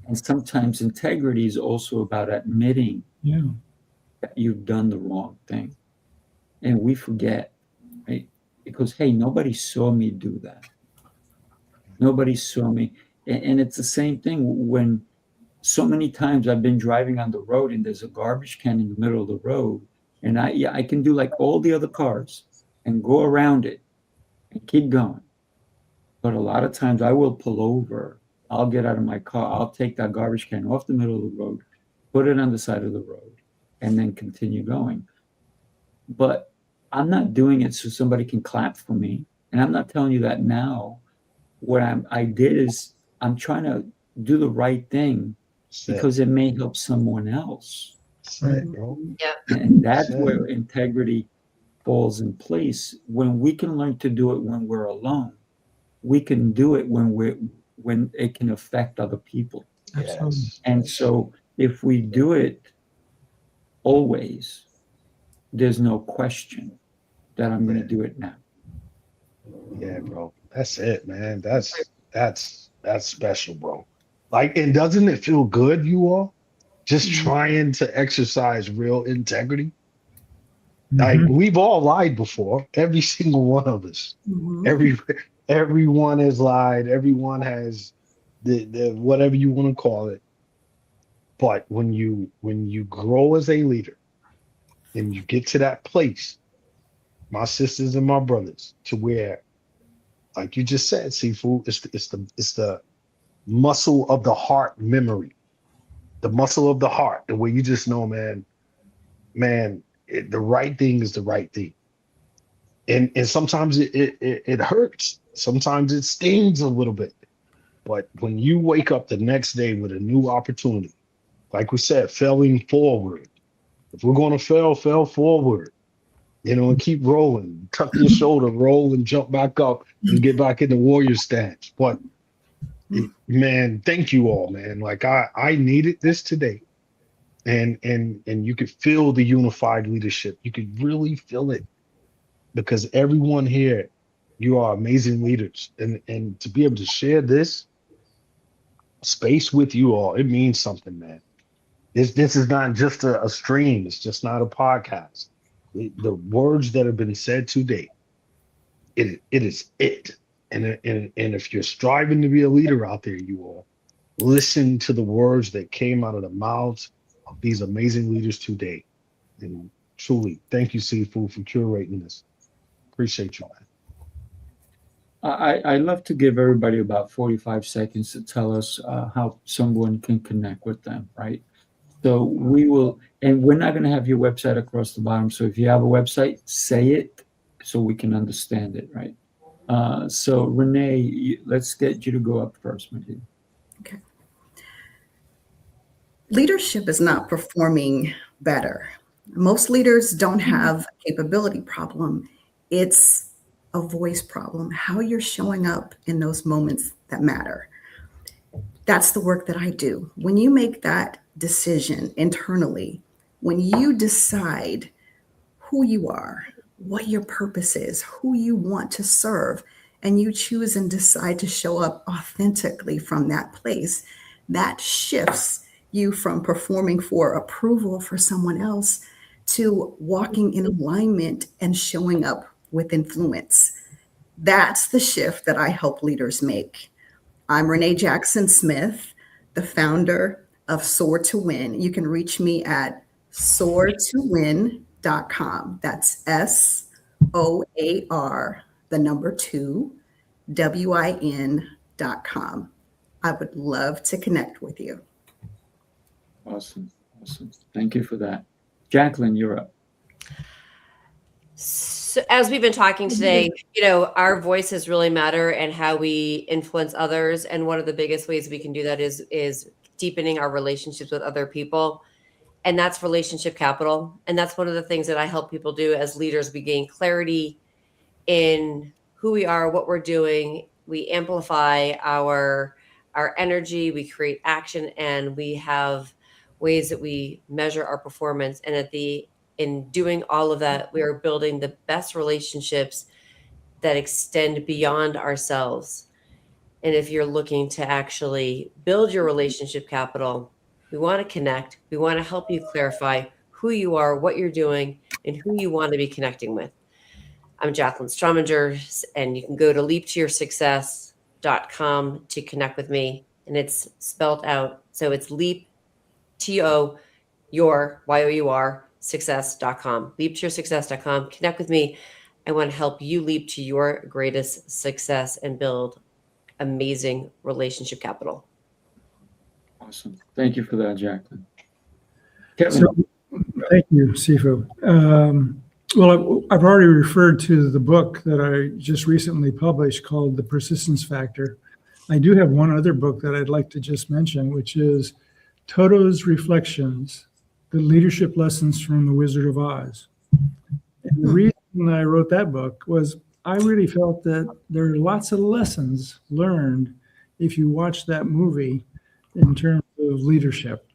And sometimes integrity is also about admitting that you've done the wrong thing. And we forget, right? Because, hey, nobody saw me do that. Nobody saw me. And it's the same thing when so many times I've been driving on the road and there's a garbage can in the middle of the road. And I can do like all the other cars and go around it and keep going. But a lot of times I will pull over. I'll get out of my car. I'll take that garbage can off the middle of the road, put it on the side of the road, and then continue going. But I'm not doing it so somebody can clap for me. And I'm not telling you that now. What I did is I'm trying to do the right thing because it may help someone else. Bro. Yeah. And that's where integrity falls in place. When we can learn to do it when we're alone, we can do it when it can affect other people. Absolutely. And so if we do it always, there's no question that I'm going to do it now. Yeah, bro. That's it, man. That's special, bro. Like, and doesn't it feel good, you all? Just trying to exercise real integrity. Like, we've all lied before, every single one of us. Everyone has lied. Everyone has the whatever you want to call it. But when you grow as a leader and you get to that place, my sisters and my brothers, to where, like you just said, Seafood, it's the muscle of the heart memory, the muscle of the heart, the way you just know, man, the right thing is the right thing. And sometimes it hurts. Sometimes it stings a little bit. But when you wake up the next day with a new opportunity, like we said, failing forward. If we're going to fail forward, and keep rolling. Tuck your shoulder, roll and jump back up and get back in the warrior stance. But man, thank you all, man. Like I needed this today. And you could feel the unified leadership. You could really feel it, because everyone here, you are amazing leaders. And to be able to share this space with you all, it means something, man. This is not just a stream. It's just not a podcast. The words that have been said today, it is it. And if you're striving to be a leader out there, you all listen to the words that came out of the mouths of these amazing leaders today. And truly, thank you, Seafood, for curating this. Appreciate you, man. I love to give everybody about 45 seconds to tell us how someone can connect with them, right? So we will, and we're not going to have your website across the bottom. So if you have a website, say it so we can understand it, right? So Renee, let's get you to go up first, my dear. Okay. Leadership is not performing better. Most leaders don't have a capability problem. It's a voice problem, how you're showing up in those moments that matter. That's the work that I do. When you make that decision internally, when you decide who you are, what your purpose is, who you want to serve, and you choose and decide to show up authentically from that place, that shifts you from performing for approval for someone else to walking in alignment and showing up with influence. That's the shift that I help leaders make. I'm Renee Jackson-Smith, the founder of Soar to Win. You can reach me at soartowin.com. That's SOAR, the number 2, WIN.com. I would love to connect with you. Awesome. Thank you for that. Jaclyn, you're up. So as we've been talking today, our voices really matter and how we influence others. And one of the biggest ways we can do that is deepening our relationships with other people. And that's relationship capital. And that's one of the things that I help people do as leaders. We gain clarity in who we are, what we're doing. We amplify our energy, we create action, and we have ways that we measure our performance. And in doing all of that, we are building the best relationships that extend beyond ourselves. And if you're looking to actually build your relationship capital, we want to connect. We want to help you clarify who you are, what you're doing, and who you want to be connecting with. I'm Jaclyn Strominger, and you can go to leaptoyoursuccess.com to connect with me. And it's spelled out. So it's leap, your, Y-O-U-R, success.com. leaptoyoursuccess.com. Connect with me. I want to help you leap to your greatest success and build amazing relationship capital. Awesome. Thank you for that, Jaclyn. Kevin. So, thank you, Sifu. Well, I've already referred to the book that I just recently published called The Persistence Factor. I do have one other book that I'd like to just mention, which is Toto's Reflections, The Leadership Lessons from the Wizard of Oz. And the reason I wrote that book was I really felt that there are lots of lessons learned if you watch that movie in terms of leadership.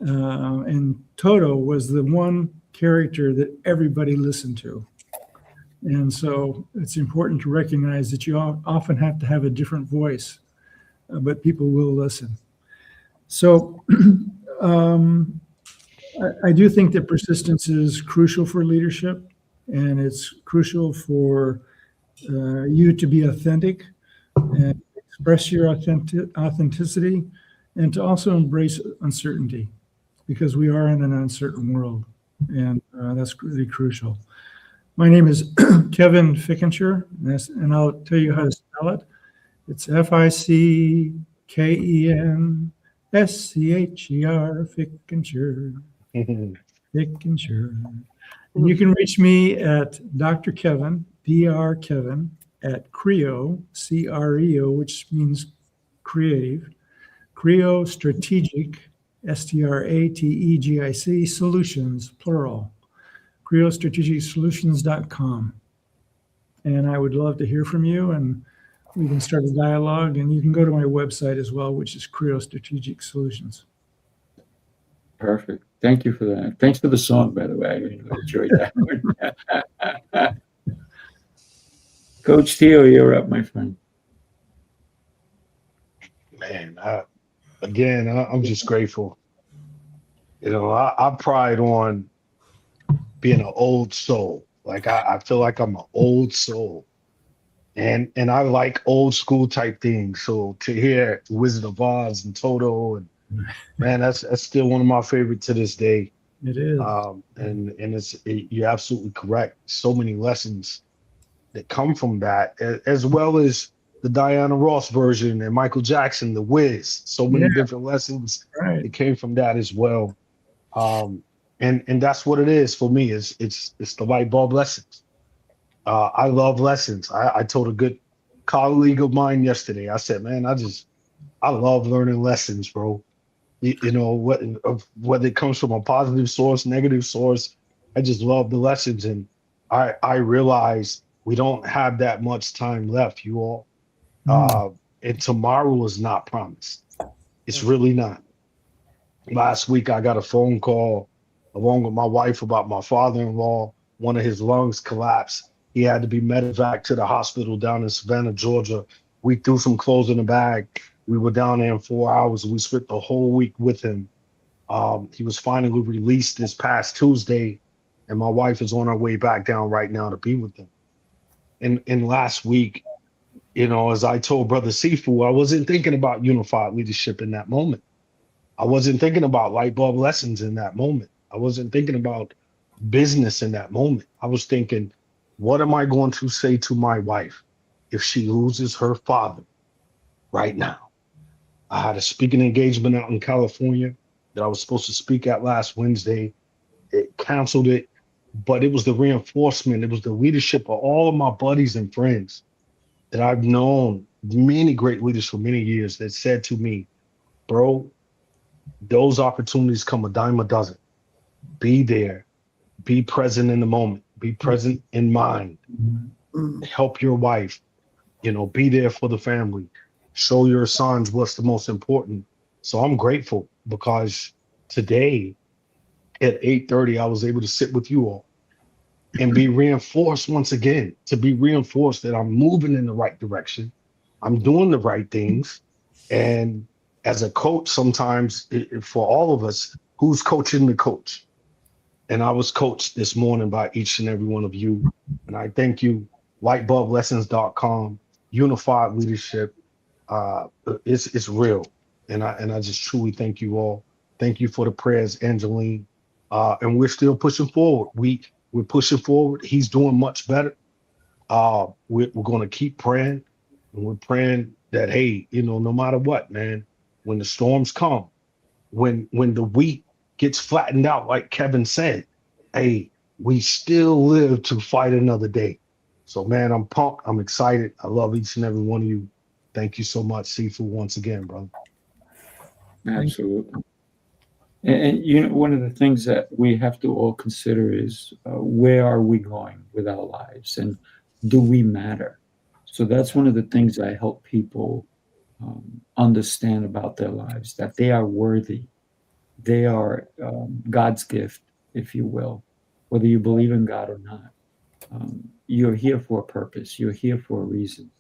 And Toto was the one character that everybody listened to. And so it's important to recognize that you often have to have a different voice, but people will listen. So I do think that persistence is crucial for leadership, and it's crucial for you to be authentic and express your authenticity, and to also embrace uncertainty, because we are in an uncertain world, and that's really crucial. My name is Kevin Fickenscher, and I'll tell you how to spell it. It's Fickenscher, Fickenscher, Fickenscher. And you can reach me at Dr. Kevin, Dr. Kevin, at Creo, C-R-E-O, which means creative, Creo Strategic, STRATEGIC, Solutions, plural, creostrategicsolutions.com. And I would love to hear from you, and we can start a dialogue, and you can go to my website as well, which is Creo Strategic Solutions. Perfect. Thank you for that. Thanks for the song, by the way. I really enjoyed that one. Coach Theo, you're up, my friend. Man, I'm just grateful. You know, I pride on being an old soul. Like I feel like I'm an old soul. And I like old school type things. So to hear Wizard of Oz and Toto, and man, that's still one of my favorite to this day. It is. And you're absolutely correct. So many lessons that come from that, as well as the Diana Ross version and Michael Jackson, The Wiz. So many different lessons that came from that as well. And that's what it is for me. It's the light bulb lessons. I love lessons. I told a good colleague of mine yesterday, I said, man, I love learning lessons, bro. You know, whether it comes from a positive source, negative source, I just love the lessons. And I realize we don't have that much time left, you all. And tomorrow is not promised. It's really not. Last week, I got a phone call along with my wife about my father-in-law. One of his lungs collapsed. He had to be medevaced to the hospital down in Savannah, Georgia. We threw some clothes in the bag. We were down there in 4 hours. We spent the whole week with him. He was finally released this past Tuesday, and my wife is on her way back down right now to be with him. And last week, you know, as I told Brother Sifu, I wasn't thinking about unified leadership in that moment. I wasn't thinking about light bulb lessons in that moment. I wasn't thinking about business in that moment. I was thinking, what am I going to say to my wife if she loses her father right now? I had a speaking engagement out in California that I was supposed to speak at last Wednesday. It canceled it, but it was the reinforcement. It was the leadership of all of my buddies and friends that I've known, many great leaders for many years, that said to me, bro, those opportunities come a dime a dozen. Be there, be present in the moment, be present in mind, help your wife, you know, be there for the family, show your sons what's the most important. So I'm grateful because today at 8:30, I was able to sit with you all and be reinforced once again, to be reinforced that I'm moving in the right direction. I'm doing the right things. And as a coach, sometimes for all of us, who's coaching the coach? And I was coached this morning by each and every one of you. And I thank you. Lightbulblessons.com, unified leadership. It's real. And I just truly thank you all. Thank you for the prayers, Angeline. And we're still pushing forward. We're pushing forward. He's doing much better. We're going to keep praying. And we're praying that, hey, you know, no matter what, man, when the storms come, when the wheat gets flattened out, like Kevin said, hey, we still live to fight another day. So, man, I'm pumped. I'm excited. I love each and every one of you. Thank you so much, Sifu, once again, brother. Absolutely. And you know, one of the things that we have to all consider is where are we going with our lives, and do we matter? So that's one of the things I help people understand about their lives, that they are worthy. They are God's gift, if you will, whether you believe in God or not. You're here for a purpose. You're here for a reason.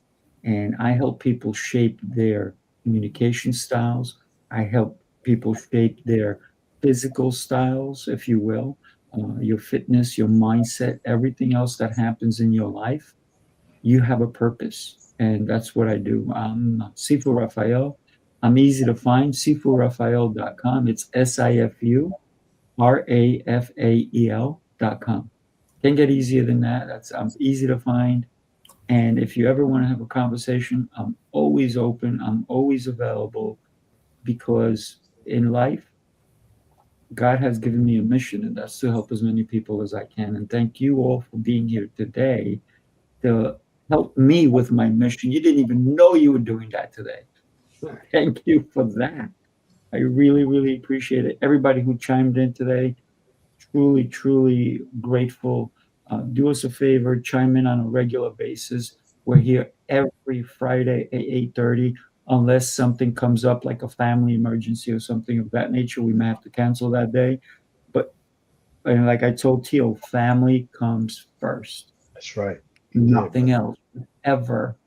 And I help people shape their communication styles. I help people shape their physical styles, if you will, your fitness, your mindset, everything else that happens in your life. you have a purpose. And that's what I do. I'm Sifu Raphael. I'm easy to find, sifuraphael.com. It's SIFURAFAEL.com. Can't get easier than that. I'm easy to find. And if you ever want to have a conversation, I'm always open. I'm always available, because in life, God has given me a mission, and that's to help as many people as I can. And thank you all for being here today to help me with my mission. You didn't even know you were doing that today. So thank you for that. I really, really appreciate it. Everybody who chimed in today, truly, truly grateful. Do us a favor, chime in on a regular basis. We're here every Friday at 8:30. Unless something comes up like a family emergency or something of that nature, we may have to cancel that day. But and like I told Teal, family comes first. That's right. Nothing else ever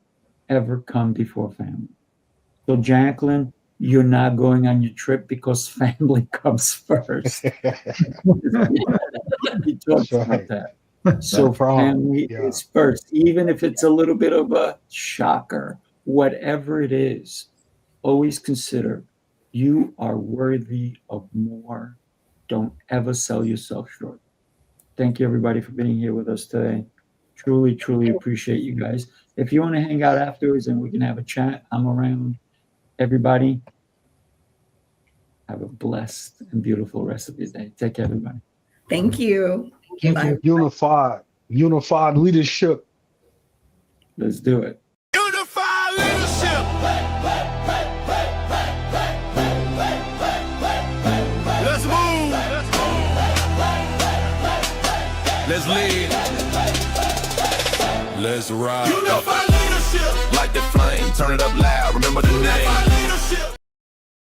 come before family. So Jaclyn, you're not going on your trip because family comes first. We talked about that. So family is first, even if it's a little bit of a shocker. Whatever it is, always consider you are worthy of more. Don't ever sell yourself short. Thank you, everybody, for being here with us today. Truly, truly appreciate you guys. If you want to hang out afterwards and we can have a chat, I'm around. Everybody, have a blessed and beautiful rest of your day. Take care, everybody. Thank you. Thank you. Unified leadership. Let's do it. Unified leadership. Let's move. Let's lead. Let's ride. Unified leadership. Like the flame, turn it up loud. Remember the name.